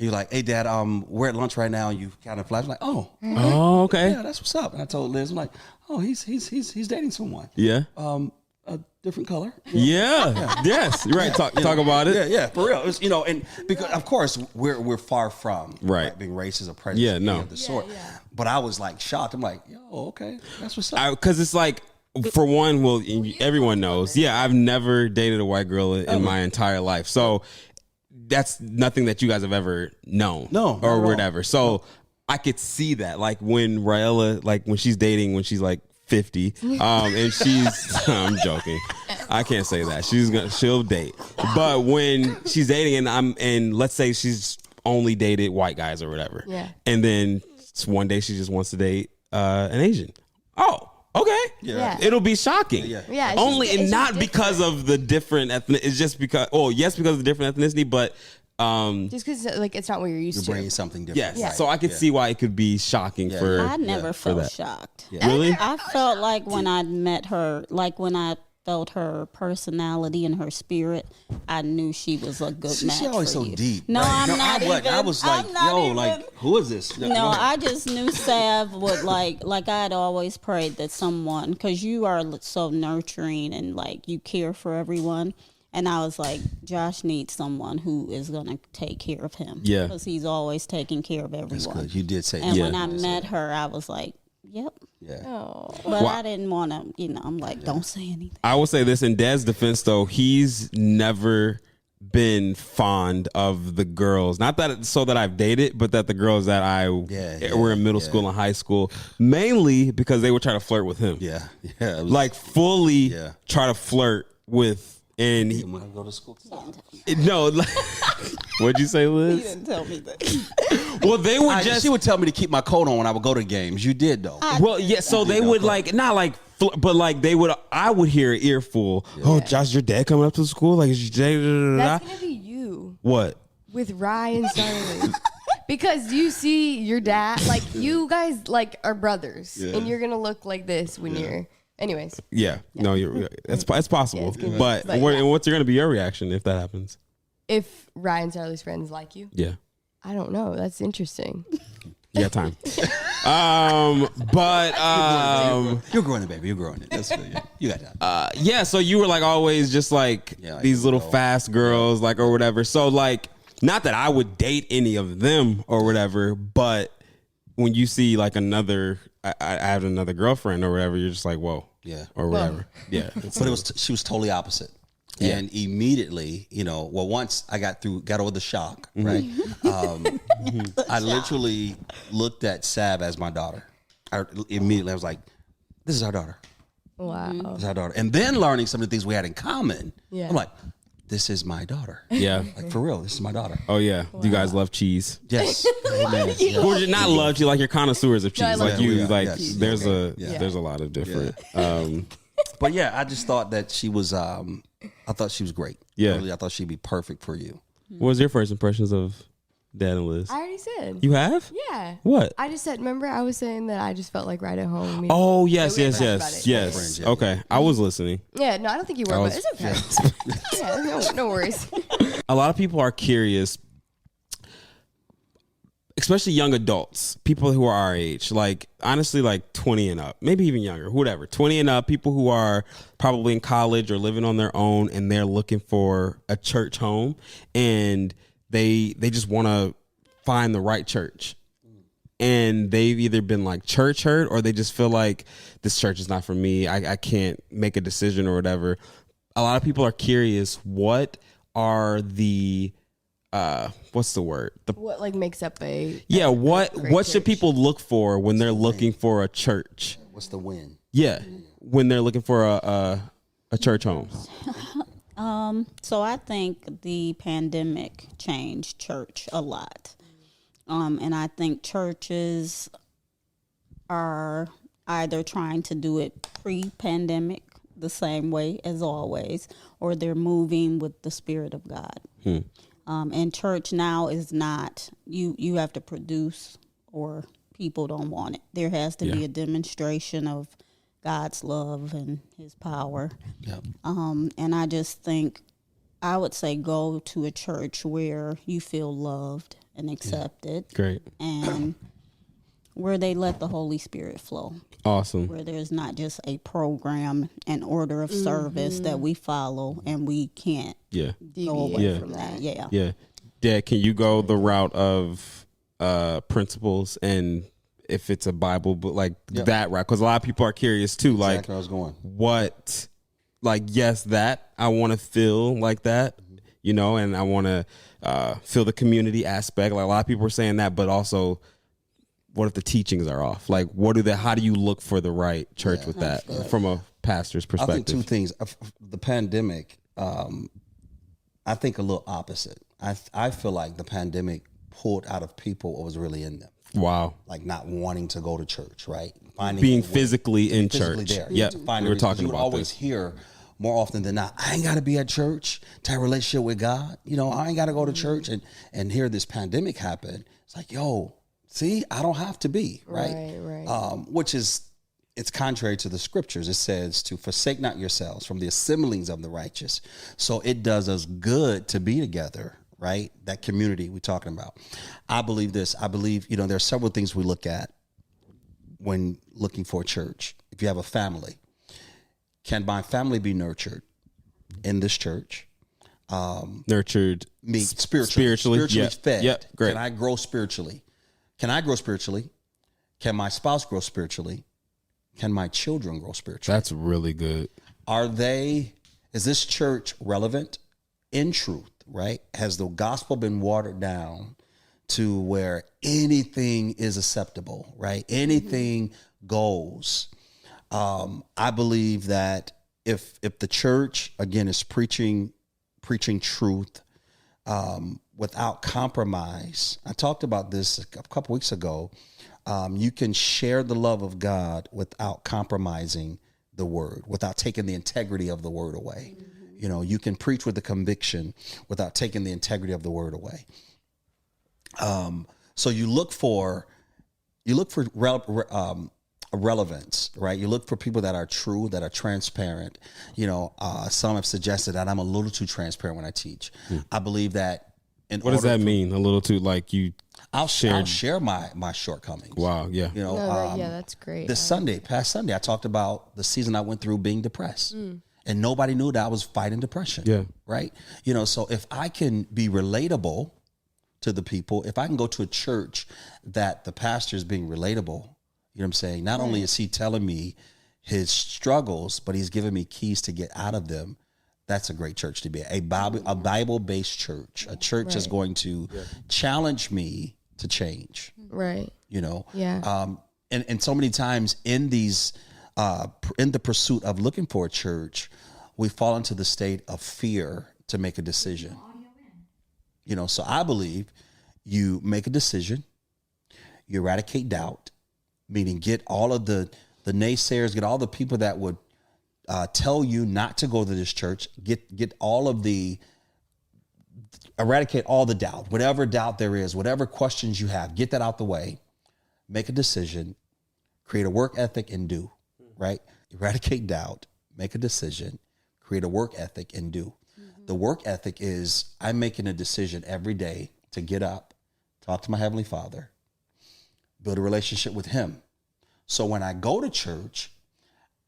You're like, hey, Dad, we're at lunch right now. And you kind of flashed like, oh, Oh, okay. yeah, that's what's up. And I told Liz, I'm like, oh, he's dating someone. Yeah. A different color. Yeah. Yes. You're right. Talk about it. Yeah, for real. It's, and because of course we're far from Right. being racist or prejudiced. Yeah, no. any of the sort. But I was like shocked. I'm like, yo, okay, that's what's up. Because it's like, for one, well, everyone knows. Yeah, I've never dated a white girl in my entire life. So that's nothing that you guys have ever known. No, not at or all. whatever. So I could see that. Like when Raella, like when she's dating, when she's like 50, and she's, I'm joking. I can't say that. She'll date. But when she's dating and let's say she's only dated white guys or whatever. Yeah. And then one day she just wants to date an Asian. Oh, okay. Yeah. It'll be shocking. Yeah. Yeah, it's Only just- and it's not just because of the different ethnic. It's just because. Oh, yes, because of the different ethnicity, but Just because like it's not what you're used You're to. bringing something different. yes. Yeah. So I could see why it could be shocking for. I never for felt that. shocked. Really? I felt like when I met her, like when I felt her personality and her spirit, I knew she was a good match She always for so you. deep. No, right? I'm not I wasn't. even. I was like, I'm not yo, even, like, who is this? No, I just knew Sav would like I'd always prayed that someone, because you are so nurturing and like you care for everyone. And I was like, Josh needs someone who is going to take care of him. Yeah. Because he's always taking care of That's everyone. good. You did say And that. when I met her, I was like, yep. Yeah. But I didn't want to, I'm like, don't say anything. I will say this in Dad's defense, though, he's never been fond of the girls. Not that so that I've dated, but that the girls that were in middle school and high school, mainly because they would try to flirt with him. Yeah. Yeah. It was, Like fully Yeah. try to flirt with. And he, when I go to school. no, like, what'd you say, He Liz? didn't tell me that. Well, they would just. She would tell me to keep my coat on when I would go to games. You did though. Well, yeah. So they would like not like, but like they would. I would hear an earful. Oh, Josh, your dad coming up to school? Like, is your dad? That's gonna be you What? with Ryan Starling. Because you see your dad, like you guys like are brothers, and you're gonna look like this when you're. Anyways, Yeah. No, it's possible. Yeah, it's gonna be- but but what, yeah. what's going to be your reaction if that happens? if Ryan Starley's friends like you, Yeah. I don't know. That's interesting. You got time. You're growing it, baby. You're growing it. That's good. You got that. Yeah. So you were like always just like these little fast girls, like or whatever. So like, not that I would date any of them or whatever, but when you see like another, I have another girlfriend or whatever, you're just like, whoa, yeah, or whatever, yeah. But she was totally opposite. Yeah. And immediately, once I got over the shock, right? I literally looked at Sab as my daughter. I was like, this is our daughter. Wow. This is our daughter. And then learning some of the things we had in common, I'm like, this is my daughter. Yeah. Like, for real, this is my daughter. Oh, yeah. Wow. Do you guys love cheese? Yes. Amen. Or not love cheese, like you're connoisseurs of cheese. There's a lot of different. But yeah, I just thought that she was, I thought she was great. Yeah. Really, I thought she'd be perfect for you. What was your first impressions of Dad and Liz? I already said. You have? Yeah. What? I just said, remember I was saying that I just felt like right at home. Oh, yes. Okay. I was listening. Yeah, no, I don't think you were, but it's okay. Yeah, no worries. A lot of people are curious, especially young adults, people who are our age, like honestly, like 20 and up, maybe even younger, whatever, 20 and up, people who are probably in college or living on their own and they're looking for a church home and they just want to find the right church. And they've either been like church hurt or they just feel like this church is not for me. I can't make a decision or whatever. A lot of people are curious, what are the what's the word? What like makes up a what should people look for when they're looking for a church? What's the win? Yeah, when they're looking for a church home. So I think the pandemic changed church a lot. And I think churches are either trying to do it pre-pandemic the same way as always, or they're moving with the Spirit of God. And church now is not, you have to produce or people don't want it. There has to be a demonstration of God's love and his power. Yep. And I just think I would say go to a church where you feel loved and accepted. Great. And where they let the Holy Spirit flow. Awesome. Where there's not just a program and order of service that we follow and we can't go away from that. Yeah. Dad, can you go the route of principles and if it's a Bible book like that, right? Because a lot of people are curious too. Exactly like, where I was going. What, like, yes, that I want to feel like that, and I want to feel the community aspect. Like a lot of people are saying that, but also, what if the teachings are off? Like, how do you look for the right church with that from a pastor's perspective? I think two things. The pandemic, I think a little opposite. I feel like the pandemic pulled out of people what was really in them. Wow. Like not wanting to go to church, right? Being physically in church. There. Yeah, we were talking you would about always hear more often than not, I ain't got to be at church to have a relationship with God. I ain't got to go to church and hear this pandemic happen. It's like, yo, see, I don't have to be, right? Right. Which is, it's contrary to the scriptures. It says to forsake not yourselves from the assemblings of the righteous. So it does us good to be together, right? That community we're talking about. I believe this. I believe, there are several things we look at when looking for a church. If you have a family, can my family be nurtured in this church? Nurtured, spiritually fed. Yep, great. Can I grow spiritually? Can I grow spiritually? Can my spouse grow spiritually? Can my children grow spiritually? That's really good. Is this church relevant in truth, right? Has the gospel been watered down to where anything is acceptable, right? Anything goes. I believe that if the church, again, is preaching truth without compromise. I talked about this a couple weeks ago. You can share the love of God without compromising the word, without taking the integrity of the word away. You can preach with the conviction without taking the integrity of the word away. So you look for relevance, right? You look for people that are true, that are transparent. Some have suggested that I'm a little too transparent when I teach. I believe that What does that mean? A little too like you. I'll share my shortcomings. Wow. Yeah. You know. Yeah, that's great. Past Sunday, I talked about the season I went through being depressed, and nobody knew that I was fighting depression. Yeah. Right. You know. So if I can be relatable to the people, if I can go to a church that the pastor is being relatable, you know what I'm saying? Not only is he telling me his struggles, but he's giving me keys to get out of them. That's a great church to be a Bible-based church, a church that's going to challenge me to change. Right. You know? Yeah. And so many times in these, in the pursuit of looking for a church, we fall into the state of fear to make a decision. You know, so I believe you make a decision, you eradicate doubt, meaning get all of the naysayers, get all the people that would tell you not to go to this church, get all of eradicate all the doubt, whatever doubt there is, whatever questions you have, get that out the way, make a decision, create a work ethic and do, right? Eradicate doubt, make a decision, create a work ethic and do. The work ethic is I'm making a decision every day to get up, talk to my Heavenly Father, build a relationship with Him. So when I go to church,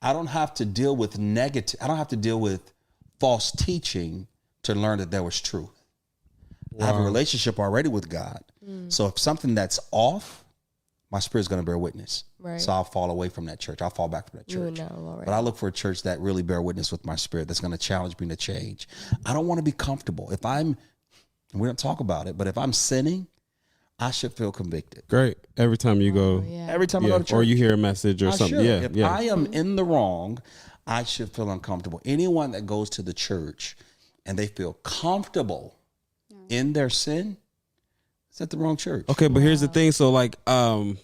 I don't have to deal with I don't have to deal with false teaching to learn that there was truth. Wow. I have a relationship already with God. So if something that's off, my spirit's going to bear witness. Right. So I'll fall away from that church. I'll fall back from that church. But I look for a church that really bear witness with my spirit, that's going to challenge me to change. I don't want to be comfortable. We don't talk about it, but if I'm sinning, I should feel convicted. Great. Every time you go. Every time I go to church. Or you hear a message or something. If I am in the wrong, I should feel uncomfortable. Anyone that goes to the church and they feel comfortable in their sin, is at the wrong church. Okay, but here's the thing. So like, what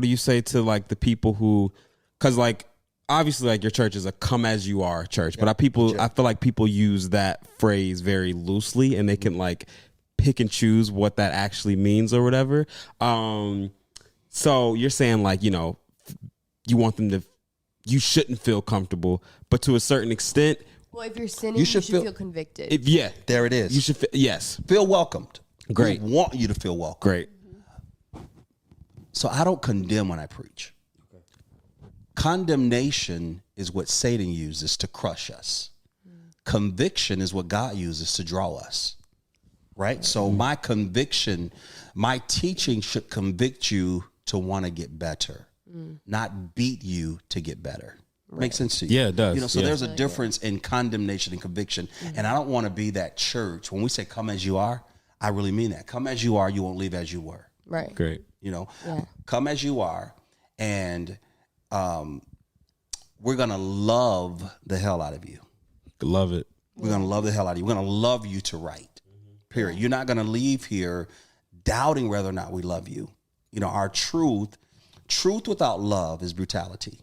do you say to like the people who, because like obviously like your church is a come as you are church, but I feel like people use that phrase very loosely and they can like pick and choose what that actually means or whatever. So you're saying like, you know, you shouldn't feel comfortable, but to a certain extent. Well, if you're sinning, you should feel convicted. There it is. You should feel welcomed. Great. We want you to feel welcome. Great. So I don't condemn when I preach. Okay. Condemnation is what Satan uses to crush us. Conviction is what God uses to draw us. Right? So my conviction, my teaching should convict you to want to get better, not beat you to get better. Makes sense to you? Yeah, it does. You know, so there's a difference in condemnation and conviction. And I don't want to be that church. When we say come as you are, I really mean that. Come as you are, you won't leave as you were. Right. Great. You know, come as you are, and we're going to love the hell out of you. Love it. We're going to love the hell out of you. We're going to love you to right. Period. You're not going to leave here doubting whether or not we love you. You know, our truth without love is brutality.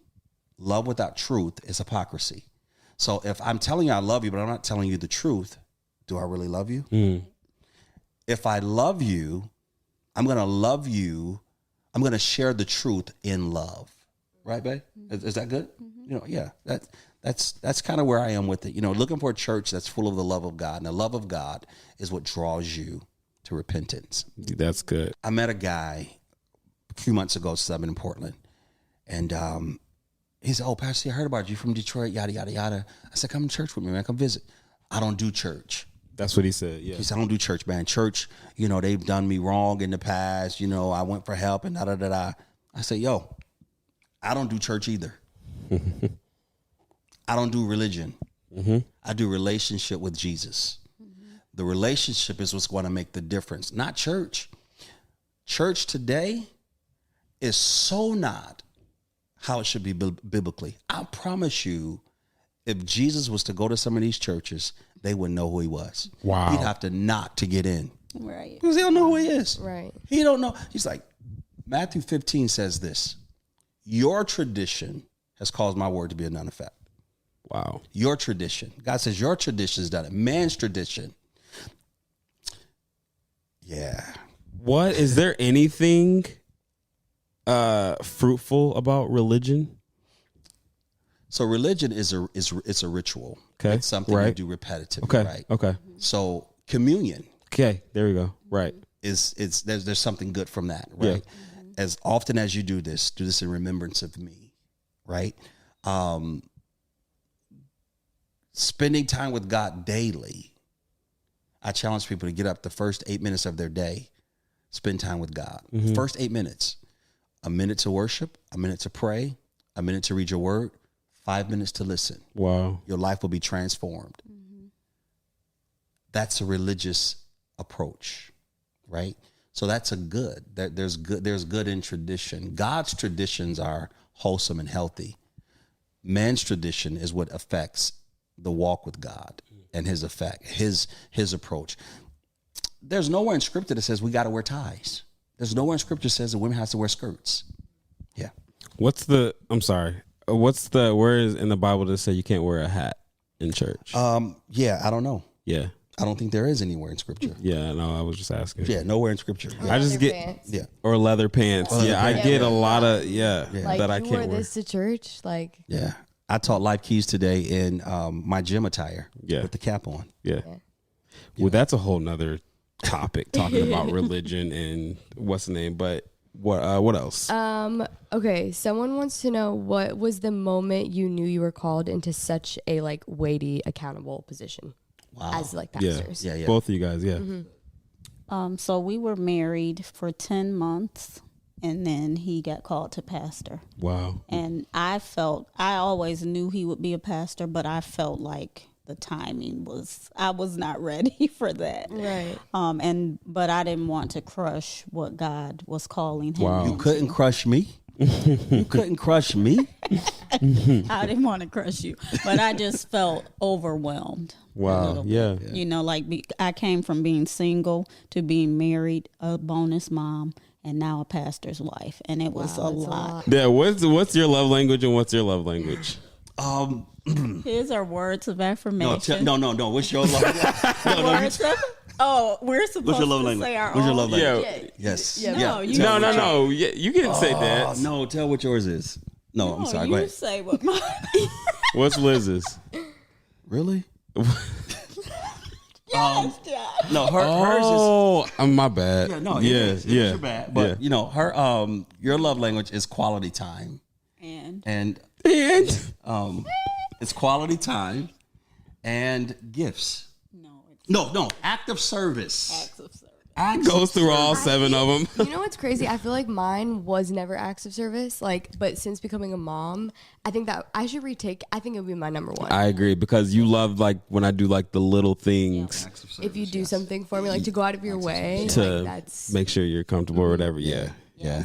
Love without truth is hypocrisy. So if I'm telling you I love you, but I'm not telling you the truth, do I really love you? If I love you, I'm going to love you. I'm going to share the truth in love. Right, babe? Is that good? You know, yeah, that's kind of where I am with it. You know, looking for a church that's full of the love of God. And the love of God is what draws you to repentance. That's good. I met a guy a few months ago since I've been in Portland. And he said, "Oh, Pastor, I heard about you from Detroit, yada, yada, yada." I said, "Come to church with me, man. Come visit." I don't do church. That's what he said. Yeah. He said, "I don't do church, man. Church, you know, they've done me wrong in the past. You know, I went for help and da-da-da-da." I said, "Yo, I don't do church either. I don't do religion. I do relationship with Jesus. The relationship is what's going to make the difference, not church. Church today is so not how it should be biblically. I promise you, if Jesus was to go to some of these churches, they wouldn't know who he was. Wow. He'd have to knock to get in. Right. Because they don't know who he is. Right. He don't know. He's like, Matthew 15 says this: your tradition has caused my word to be a none effect. Wow. Your tradition. God says your tradition has done it. Man's tradition. Yeah. What is there anything fruitful about religion? So religion is a ritual. Okay. It's something you do repetitively. Okay. Right. Okay. So communion. Okay, there we go. Right. There's something good from that, right? Yeah. As often as you do this in remembrance of me, right? Spending time with God daily. I challenge people to get up the first 8 minutes of their day, spend time with God. First 8 minutes, a minute to worship, a minute to pray, a minute to read your word, 5 minutes to listen. Wow. Your life will be transformed. That's a religious approach, right? So that's a good. There's good in tradition. God's traditions are wholesome and healthy. Man's tradition is what affects the walk with God and his approach. There's nowhere in scripture that says we got to wear ties. There's nowhere in scripture that says that women have to wear skirts. Yeah. Where is in the Bible that say you can't wear a hat in church? Yeah, I don't know. Yeah. I don't think there is anywhere in scripture. Yeah, no, I was just asking. Yeah, nowhere in scripture. Or I just get pants. Yeah. Or leather pants. I get a lot of Like, that I you can't wore wear. this to church, like. Yeah. I taught Life Keys today in my gym attire with the cap on. Yeah. Well, that's a whole nother topic, talking about religion and what's the name. But what else? Okay, someone wants to know, what was the moment you knew you were called into such a like weighty, accountable position? Wow. As like pastors. Yeah. Both of you guys, So we were married for 10 months, and then he got called to pastor. Wow. And I always knew he would be a pastor, but I felt like the timing I was not ready for that. Right. But I didn't want to crush what God was calling him. Wow. You couldn't crush me? You couldn't crush me? I didn't want to crush you, but I just felt overwhelmed. Wow. Yeah. You know, like I came from being single to being married, a bonus mom, and now a pastor's wife, and it was a lot. Yeah. What's your love language and what's your love language? Here's our words of affirmation. No. What's your love language? We're supposed to say our What's your own. love language? Yeah. Yes. Yeah. No, you No. Yeah, you can say that. No, tell what yours is. No, I'm sorry. Go You ahead. say what mine. What's Liz's? Really? Yes, Josh. No, hers is. My bad. Yeah, no, yeah, it is your bad. But you know, her your love language is quality time. And it's quality time and gifts. No, act of service. Acts of service. Goes through all 7 of them. You know what's crazy? I feel like mine was never acts of service. But since becoming a mom, I think that I should retake. I think it would be my number one. I agree, because you love like when I do like the little things If you do something for me, like to go out of your way, to that's make sure you're comfortable or whatever. Yeah.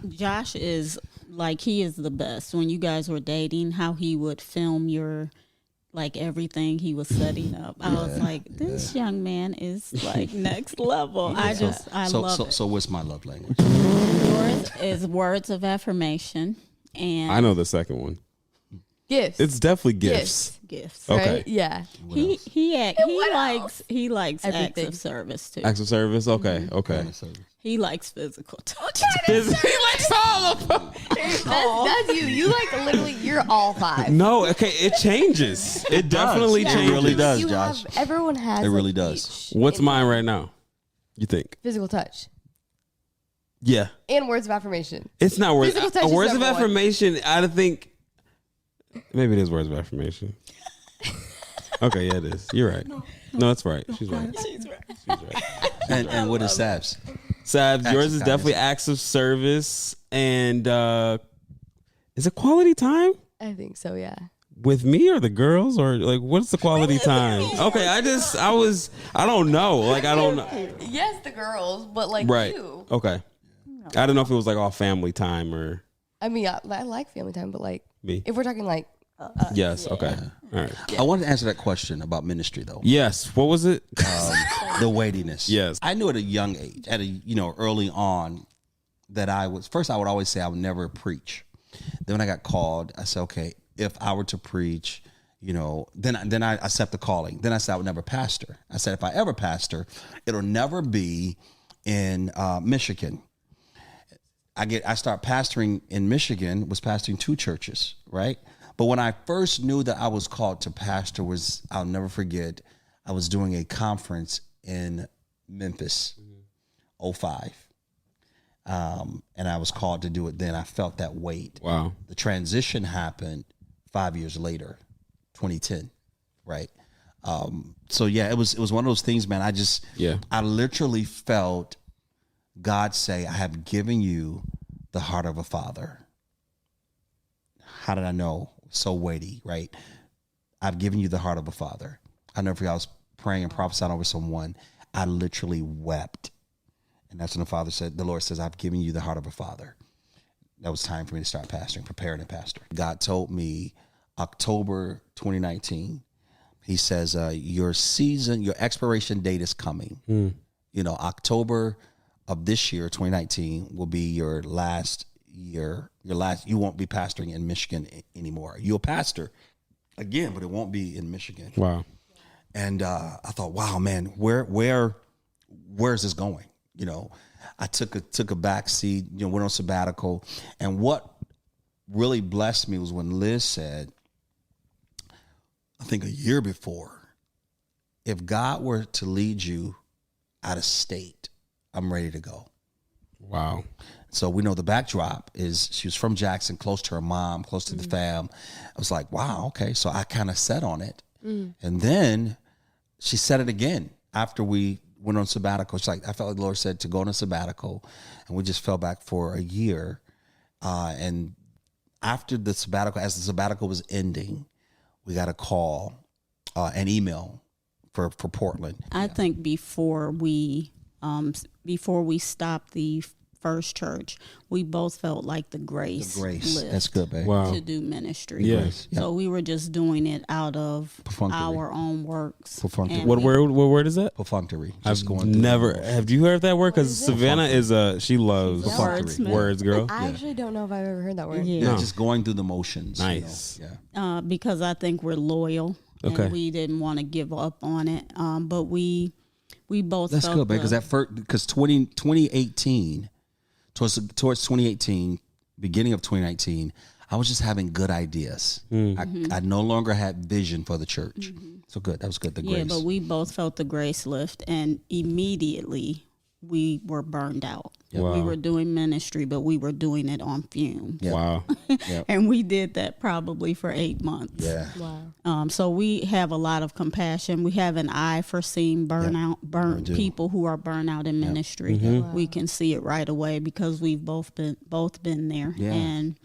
Josh is like, he is the best. When you guys were dating, how he would film your, like, everything he was setting up. I was like, this young man is like next level. I love it. So what's my love language? Yours is words of affirmation, and I know the second one. gifts. It's definitely gifts. gifts. Okay. Right? Yeah. He likes acts Everything. of service too. Acts of service. Okay. Okay. He likes physical touch. He likes all of them. That's you. You like literally, you're all 5. No. Okay. It changes. It definitely It changes. really does, You Josh. everyone has. It really like, does. each What's in mine right now? You think? Physical touch Yeah. and words of affirmation. It's not words. Physical touch is Words of number one. affirmation. I think maybe it is words of affirmation. Okay. Yeah, it is. You're right. No, that's right. She's right. She's right. She's right. And what is Sav's? Sab, yours of is kindness. definitely acts of service, and is it quality time I think so. Yeah. with me or the girls, or like what's the quality time? Okay, I don't know. Like I don't know. Yes, the girls, but like Right. you. Okay. I don't know if it was like all family time or I mean, I like family time, but like me. if we're talking like Yes. Okay. All right. I wanted to answer that question about ministry though. Yes. What was it? The weightiness. Yes. I knew at a young age, early on, that I would always say I would never preach. Then when I got called, I said, okay, if I were to preach, then I accept the calling. Then I said I would never pastor. I said if I ever pastor, it'll never be in Michigan. I start pastoring in Michigan, was pastoring 2 churches, right? But when I first knew that I was called to pastor I'll never forget, I was doing a conference in Memphis, 05. And I was called to do it then. I felt that weight. Wow. The transition happened 5 years later, 2010, right? So yeah, it was one of those things, man. I literally felt God say, I have given you the heart of a father. How did I know? So weighty, right? I've given you the heart of a father. I never forget, I was praying and prophesying over someone. I literally wept. And that's when the Lord says, I've given you the heart of a father. That was time for me to start pastoring, preparing to pastor. God told me October 2019, he says, your expiration date is coming. You know, October of this year, 2019, will be your last year. You won't be pastoring in Michigan anymore. You'll pastor again, but it won't be in Michigan. Wow. And I thought, wow, man, where is this going? You know, I took a back seat, went on sabbatical. And what really blessed me was when Liz said, I think a year before, if God were to lead you out of state, I'm ready to go. Wow. So we know the backdrop is she was from Jackson, close to her mom, close to the fam. I was like, wow, okay. So I kind of sat on it. And then she said it again after we went on sabbatical. She's like, I felt like the Lord said to go on a sabbatical, and we just fell back for a year. And after the sabbatical, as the sabbatical was ending, we got a call, an email for Portland. I think before we stopped the first church, we both felt like the grace lift. That's good, babe. Wow. To do ministry. Yes. So we were just doing it out of our own works. Perfunctory. What word is that? Perfunctory. Have you heard that word? Because Savannah she loves words, girl. I actually don't know if I've ever heard that word. Yeah, just going through the motions. Nice. Yeah. Because I think we're loyal. Okay. And we didn't want to give up on it. But we both That's felt good, man. Because 2018, towards 2018, beginning of 2019, I was just having good ideas. I no longer had vision for the church. So good. That was good. The grace. Yeah, but we both felt the grace lift, and immediately we were burned out. Wow. We were doing ministry, but we were doing it on fumes. Yeah. Wow. And we did that probably for 8 months. Yeah. Wow. So we have a lot of compassion. We have an eye for seeing burnt people who are burnt out in ministry. Mm-hmm. We can see it right away because we've both been there. Yeah. And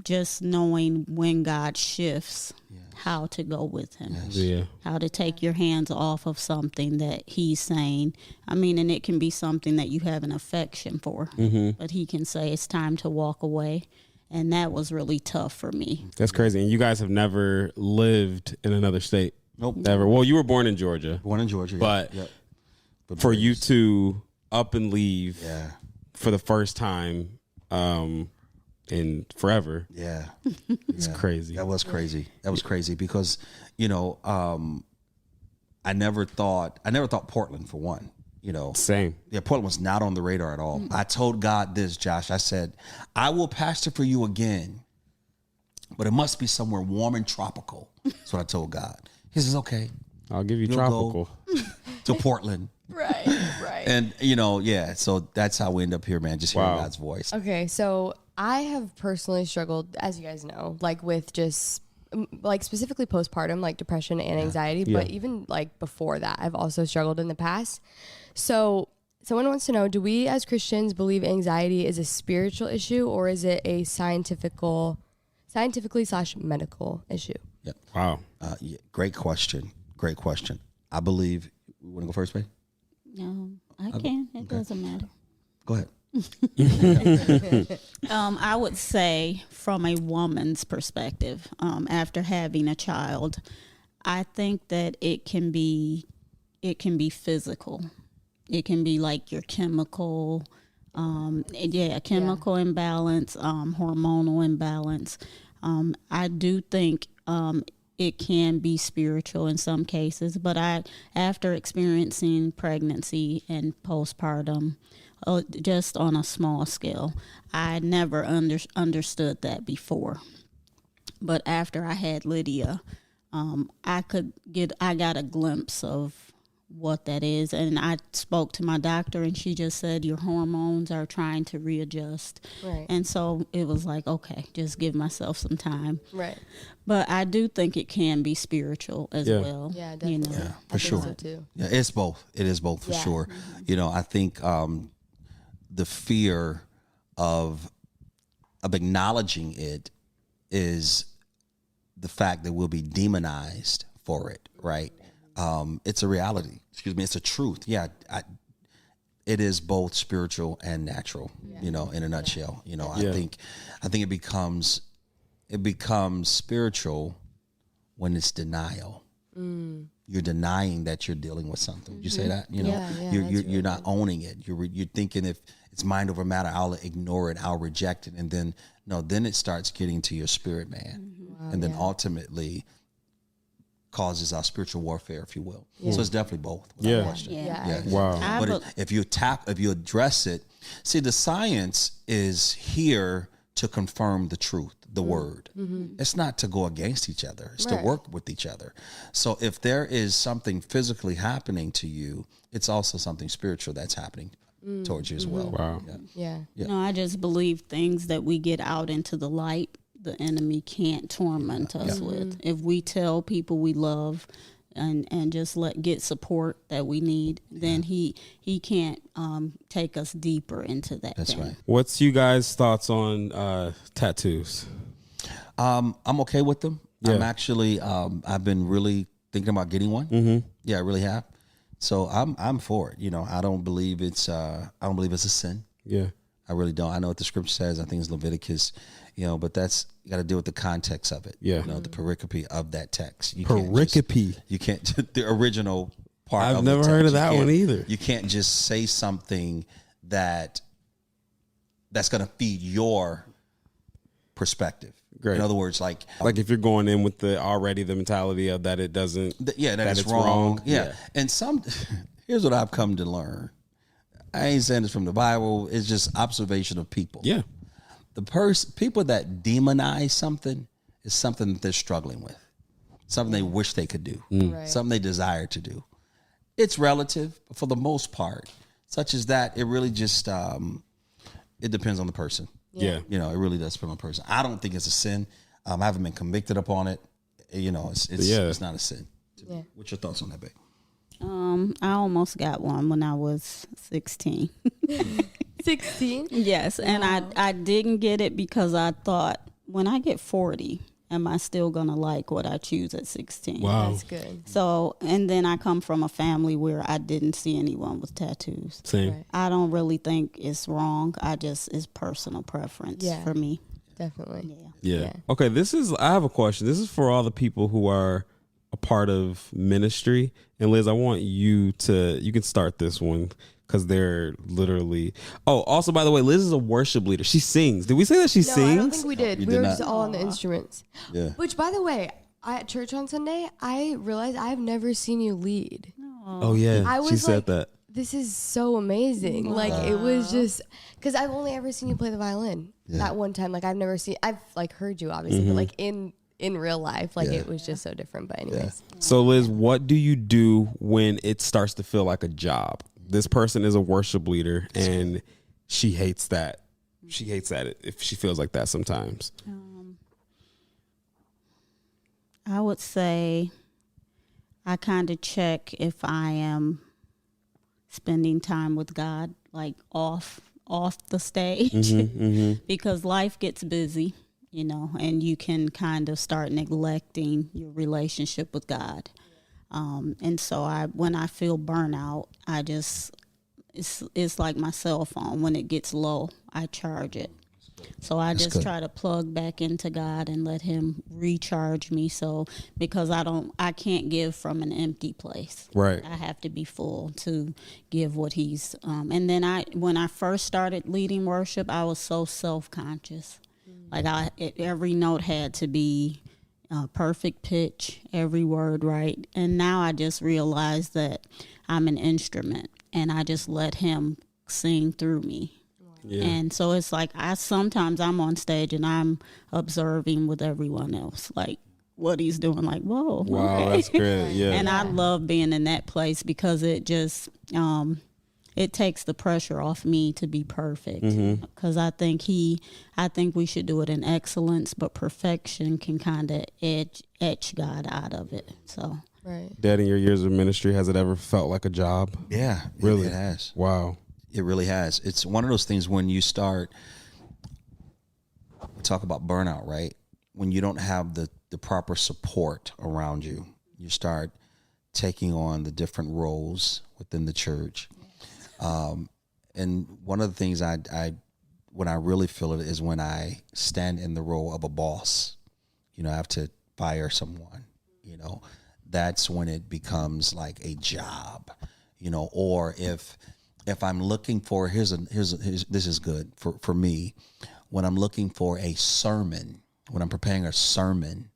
just knowing when God shifts, how to go with him. Yeah. How to take your hands off of something that he's saying. I mean, and it can be something that you have an affection for, but he can say it's time to walk away. And that was really tough for me. That's crazy. And you guys have never lived in another state? Nope. Never. Well, you were born in Georgia. Born in Georgia. But for you to up and leave for the first time in forever. Yeah. It's crazy. That was crazy. Because, I never thought Portland, for one. Same. Yeah, Portland was not on the radar at all. I told God this, Josh. I said, I will pastor for you again, but it must be somewhere warm and tropical. That's what I told God. He says, okay. I'll give you You'll tropical. To Portland. Right. And, so that's how we end up here, man, just hearing God's voice. Okay, so I have personally struggled, as you guys know, with just specifically postpartum, depression and anxiety, but even before that, I've also struggled in the past. So someone wants to know, do we as Christians believe anxiety is a spiritual issue, or is it a scientifically / medical issue? Yep. Wow. Great question. I believe, you want to go first, babe? No, I can. It doesn't matter. Go ahead. I would say from a woman's perspective, after having a child, I think that it can be physical. It can be your chemical, chemical imbalance, hormonal imbalance. I do think it can be spiritual in some cases, but after experiencing pregnancy and postpartum, just on a small scale, I never understood that before. But after I had Lydia, I got a glimpse of what that is. And I spoke to my doctor, and she just said your hormones are trying to readjust. Right. And so it was like, okay, just give myself some time. Right. But I do think it can be spiritual as well. Yeah, definitely. You know? Yeah, I for think sure. so too. Yeah, it's both. It is both for Yeah. sure. You know, I think the fear of acknowledging it is the fact that we'll be demonized for it, right? It's a reality. Excuse me. It's a truth. Yeah, it is both spiritual and natural. You know, in a nutshell. You know, I think it becomes spiritual when it's denial. You're denying that you're dealing with something. Did you say that? You know, you're not owning it. You're thinking if it's mind over matter, I'll ignore it, I'll reject it, and then then it starts getting to your spirit, man, and then ultimately causes our spiritual warfare, if you will. So it's definitely both. Yeah. Question. Yeah. Wow. But if you address it, see, the science is here to confirm the truth, the word. It's not to go against each other. It's to work with each other. So if there is something physically happening to you, it's also something spiritual that's happening towards you as well. Wow. Yeah. No, I just believe things that we get out into the light, the enemy can't torment us with. If we tell people we love and just get support that we need, then he can't take us deeper into that. That's thing. right. What's you guys' thoughts on tattoos? I'm okay with them. Yeah. I'm actually I've been really thinking about getting one. Yeah, I really have. So I'm for it. You know, I don't believe it's a sin. Yeah. I really don't. I know what the scripture says. I think it's Leviticus, you know, but that's, you got to deal with the context of it. Yeah. You know, the pericope of that text. You Pericope. You can't, the original part I've of the never text. heard of You that can't- one either. You can't just say something that's going to feed your perspective. Great. In other words, like Like if you're going in with the mentality of that it doesn't. that that it's it's wrong. wrong. Yeah. Yeah. And here's what I've come to learn. I ain't saying this from the Bible. It's just observation of people. Yeah. People that demonize something is something that they're struggling with, something they wish they could do, Right. something they desire to do. It's relative, but for the most part, such as that, it really just it depends on the person. Yeah. You know, it really does depend on the person. I don't think it's a sin. I haven't been convicted upon it. You know, it's not a sin. Yeah. What's your thoughts on that, babe? I almost got one when I was 16. 16. Yes, and I didn't get it because I thought, when I get 40, am I still going to like what I choose at 16? Wow. That's good. So, and then I come from a family where I didn't see anyone with tattoos. Same. Right. I don't really think it's wrong. It's personal preference for me. Definitely. Yeah. Okay, I have a question. This is for all the people who are a part of ministry. And Liz, I want you can start this one because they're literally. Oh, also, by the way, Liz is a worship leader. She sings. Did we say that she No, sings? I don't think we did. You We did were not? just all on the instruments. Yeah. Which, by the way, at church on Sunday, I realized I've never seen you lead. Oh, yeah. I was She said like, that. This is so amazing. Like, it was just, because I've only ever seen you play the violin that one time. Like, I've like heard you obviously, but like in real life, like it was just so different. But anyways. So, Liz, what do you do when it starts to feel like a job? This person is a worship leader and she hates that. She hates that if she feels like that sometimes. I would say I kind of check if I am spending time with God, like off the stage, because life gets busy, you know, and you can kind of start neglecting your relationship with God. And so when I feel burnout, it's like my cell phone. When it gets low, I charge it. So I just try to plug back into God and let him recharge me. So because I can't give from an empty place. Right. I have to be full to give what he's, and then when I first started leading worship, I was so self-conscious. Like every note had to be perfect pitch, every word right. And now I just realized that I'm an instrument and I just let him sing through me. Yeah. And so it's like sometimes I'm on stage and I'm observing with everyone else. Like what he's doing. Like, whoa. Wow, okay. that's good. Yeah. And I love being in that place because it just, it takes the pressure off me to be perfect. Because I think we should do it in excellence, but perfection can kind of etch God out of it. So. Right. Dad, in your years of ministry, has it ever felt like a job? Yeah, Really? it has. Wow. It really has. It's one of those things when you start, we talk about burnout, right? When you don't have the proper support around you, you start taking on the different roles within the church. And one of the things when I really feel it is when I stand in the role of a boss. I have to fire someone, that's when it becomes like a job, or if I'm looking for, this is good for me, when I'm looking for a sermon, when I'm preparing a sermon,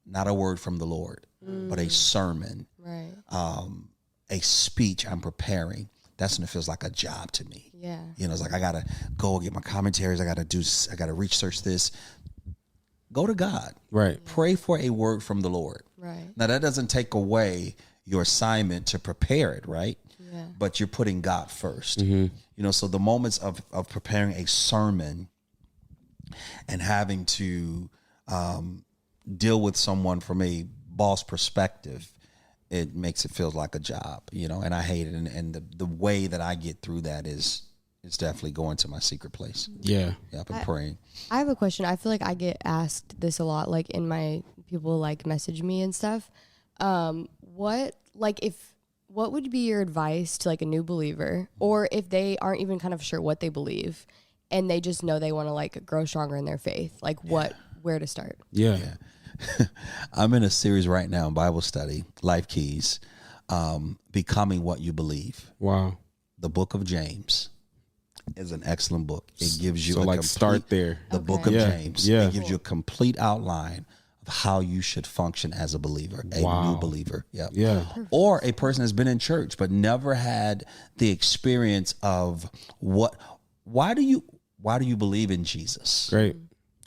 not a word from the Lord, but a sermon, Right. A speech I'm preparing, that's when it feels like a job to me. Yeah. It's like I got to go get my commentaries. I got to research this. Go to God. Right. Pray for a word from the Lord. Right. Now, that doesn't take away your assignment to prepare it, right? Yeah. But you're putting God first. So the moments of preparing a sermon and having to deal with someone from a boss perspective, it makes it feel like a job, and I hate it. And the way that I get through that is definitely going to my secret place. Yeah. Yeah, I've been praying. I have a question. I feel like I get asked this a lot, like in my people like message me and stuff. What would be your advice to like a new believer, or if they aren't even kind of sure what they believe and they just know they want to like grow stronger in their faith, like where to start? Yeah. I'm in a series right now in Bible study, Life Keys, Becoming What You Believe. Wow. The book of James is an excellent book. It gives you start there. The book of James. Yeah. It gives you a complete outline of how you should function as a believer, a new believer. Yep. Yeah. Or a person that's been in church but never had the experience of why do you believe in Jesus? Great.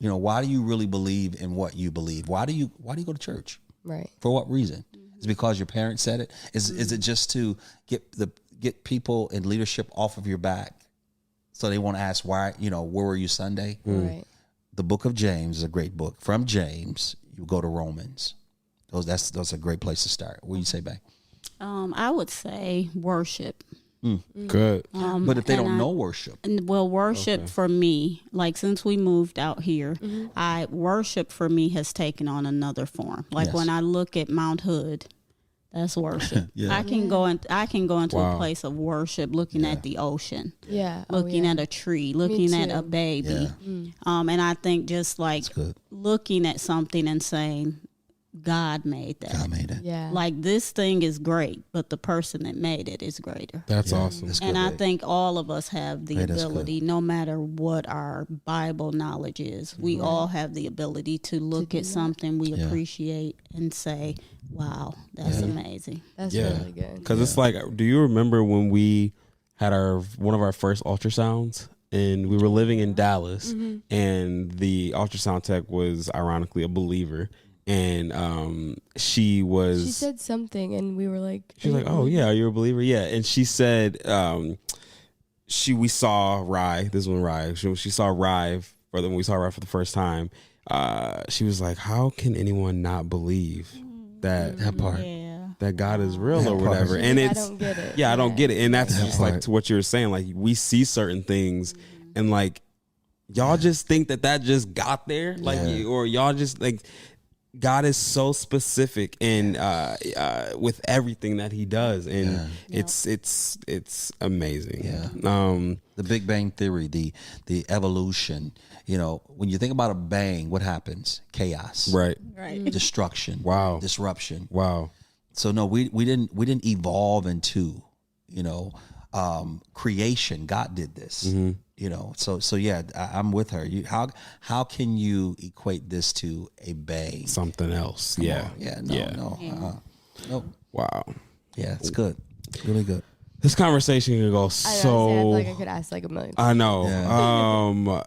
Why do you really believe in what you believe? Why do you go to church? Right. For what reason? Is it because your parents said it? Is it just to get people in leadership off of your back so they won't ask why, where were you Sunday? Right. The book of James is a great book. From James, you go to Romans. That's a great place to start. What do you say, Bay? I would say worship. Good. But if they don't know worship. Well, worship for me, like since we moved out here, worship for me has taken on another form. Like when I look at Mount Hood, that's worship. I can go into a place of worship looking at the ocean. Yeah. Looking at a tree, looking at a baby. And I think just like looking at something and saying, God made that. God made it. Yeah. Like this thing is great, but the person that made it is greater. That's awesome. That's good, And I Bay. think all of us have the That's ability, no matter what our Bible knowledge is, we all have the ability to look at something we appreciate and say, wow, that's amazing. That's really good. Because it's like, do you remember when we had one of our first ultrasounds? And we were living in Dallas, and the ultrasound tech was ironically a believer. And she said something, and we were like, she was like, "Oh yeah, are you a believer?" Yeah. And she said, we saw Rye. This was when Rye. She saw Rye when we saw Rye for the first time. She was like, "How can anyone not believe that part?" That God is real or whatever. And I don't get it. I don't get it. And that's just like to what you were saying. Like we see certain things and like y'all just think that just got there. Like or y'all just like God is so specific and with everything that he does. And it's amazing. Yeah. The Big Bang Theory, the evolution, when you think about a bang, what happens? Chaos. Right. Destruction. Wow. Disruption. Wow. So no, we didn't evolve into, creation. God did this, So yeah, I'm with her. How can you equate this to a bang? Something else. No. Wow. Yeah, it's good. Really good. This conversation can go I feel like I could ask like a million. I know. Yeah.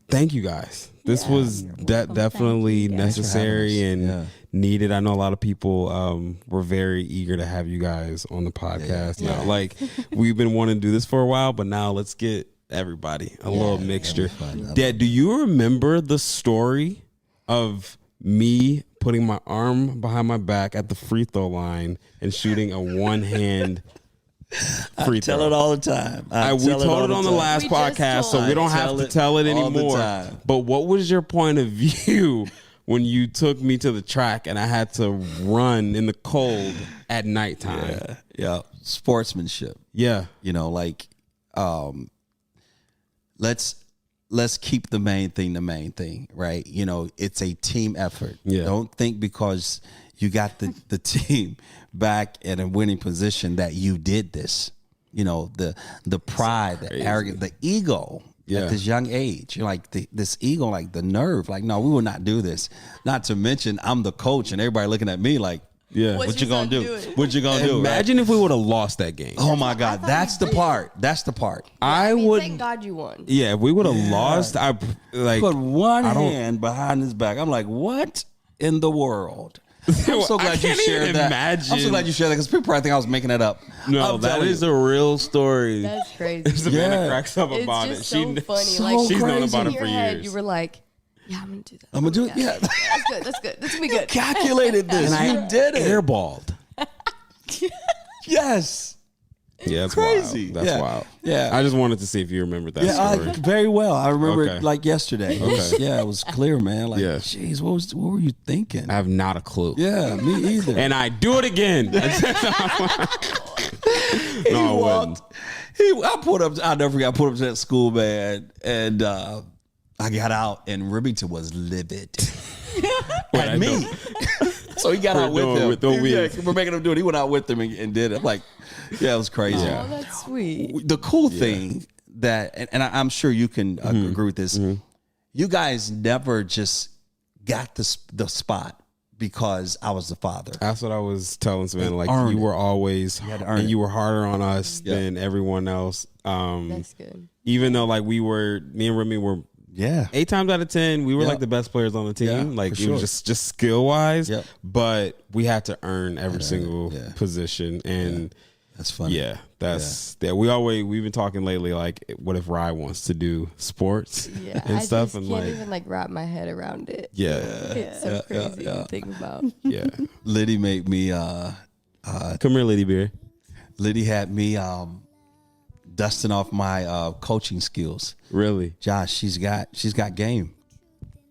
thank you guys. This was definitely necessary and needed. I know a lot of people were very eager to have you guys on the podcast. You know, like we've been wanting to do this for a while, but now let's get everybody a little mixture. Dad, do you remember the story of me putting my arm behind my back at the free throw line and shooting a one-hand free throw? Tell it all the time. We told it on the last podcast, so we don't have to tell it anymore. But what was your point of view when you took me to the track and I had to run in the cold at nighttime? Yeah. Sportsmanship. Yeah. You know, like, let's keep the main thing, right? You know, it's a team effort. Yeah. Don't think because you got the team back in a winning position that you did this. You know, the pride, the arrogance, the ego at this young age. You're like this ego, like the nerve, like, no, we will not do this. Not to mention I'm the coach and everybody looking at me like, what you gonna do? What you gonna do? Imagine if we would have lost that game. Oh my God, that's the part. That's the part. I would. Thank God you won. Yeah, if we would have lost, I like put one hand behind his back. I'm like, what in the world? I'm so glad you shared that. Imagine. I'm so glad you shared that because people probably think I was making that up. No, that is a real story. That's crazy. Savannah cracks up It's about just it. so funny. so Like she's known crazy. about it in for your head, years. you were like, yeah, I'm gonna do that. I'm gonna do it. Yeah, That's good. That's good. That's gonna be good. calculated this. And you did it. Airballed. Yes. Yeah, that's Crazy. Wild. That's wild. Yeah. I just wanted to see if you remembered that story. Very well. I remember Okay. it like yesterday. It was- yeah, it was clear, man. Like, Yeah. geez, what were you thinking? I have not a clue. Yeah, me either. And I do it again. No, I wouldn't. I'll never forget. I put up to that school, man, and I got out, and Remington was livid at me. So he got out with him. We're making him do it. He went out with him and did it. I'm like, yeah, it was crazy. Oh, that's sweet. The cool thing that, and I'm sure you can agree with this, you guys never just got the spot because I was the father. That's what I was telling Savannah. Like, Earn you it. were always, and you were harder on us than everyone else. That's good. Even though, like, me and Remy were 8 times out of 10, we were like the best players on the team. Yeah, like, for it sure. was just skill wise, Yep. but we had to earn every single position. And That's funny. we've been talking lately, like, what if Rye wants to do sports and stuff? I And can't like, even like wrap my head around it. yeah. It's so crazy to think about. Yeah. Liddy made me, Come here, Lady Beer. Liddy had me dusting off my coaching skills. Really? Josh, she's got game.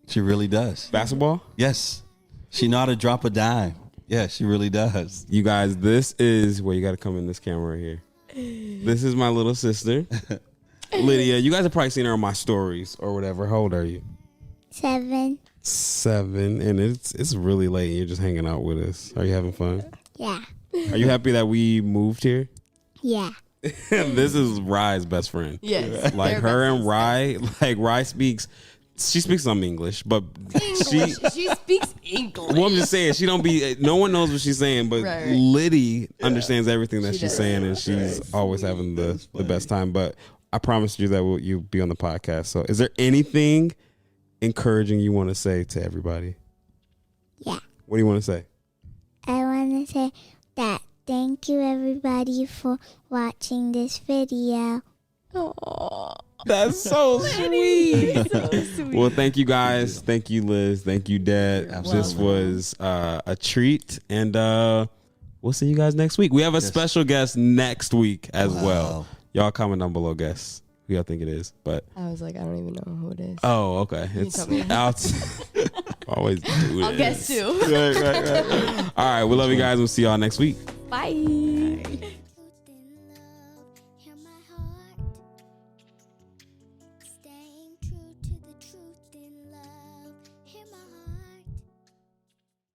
She really does. Basketball? Yes. She know how to drop a dime. Yeah, she really does. You guys, this is where you got to come in this camera right here. This is my little sister, Lydia. You guys have probably seen her on my stories or whatever. How old are you? 7. 7, and it's really late. And you're just hanging out with us. Are you having fun? Yeah. Are you happy that we moved here? Yeah. This is Rye's best friend. Yes. Like they're her and besties. Rye. Like Rye speaks some English, but She speaks English. well, I'm just saying she don't be. No one knows what she's saying, but Right. Liddy understands everything that She she's does. saying, and she's always having the best time. But I promised you that you'll be on the podcast. So, is there anything encouraging you want to say to everybody? Yeah. What do you want to say? I want to say that thank you everybody for watching this video. Aw. That's so sweet. So sweet. Well, thank you guys. Thank you, Liz. Thank you, Dad. This was a treat, and we'll see you guys next week. We have a special guest next week as well. Y'all comment down below, guess who y'all think it is. But I was like, I don't even know who it is. oh, okay, You it's tell me. out. Always do it. I'll guess too. Right. All right, we love you guys. We'll see y'all next week. Bye.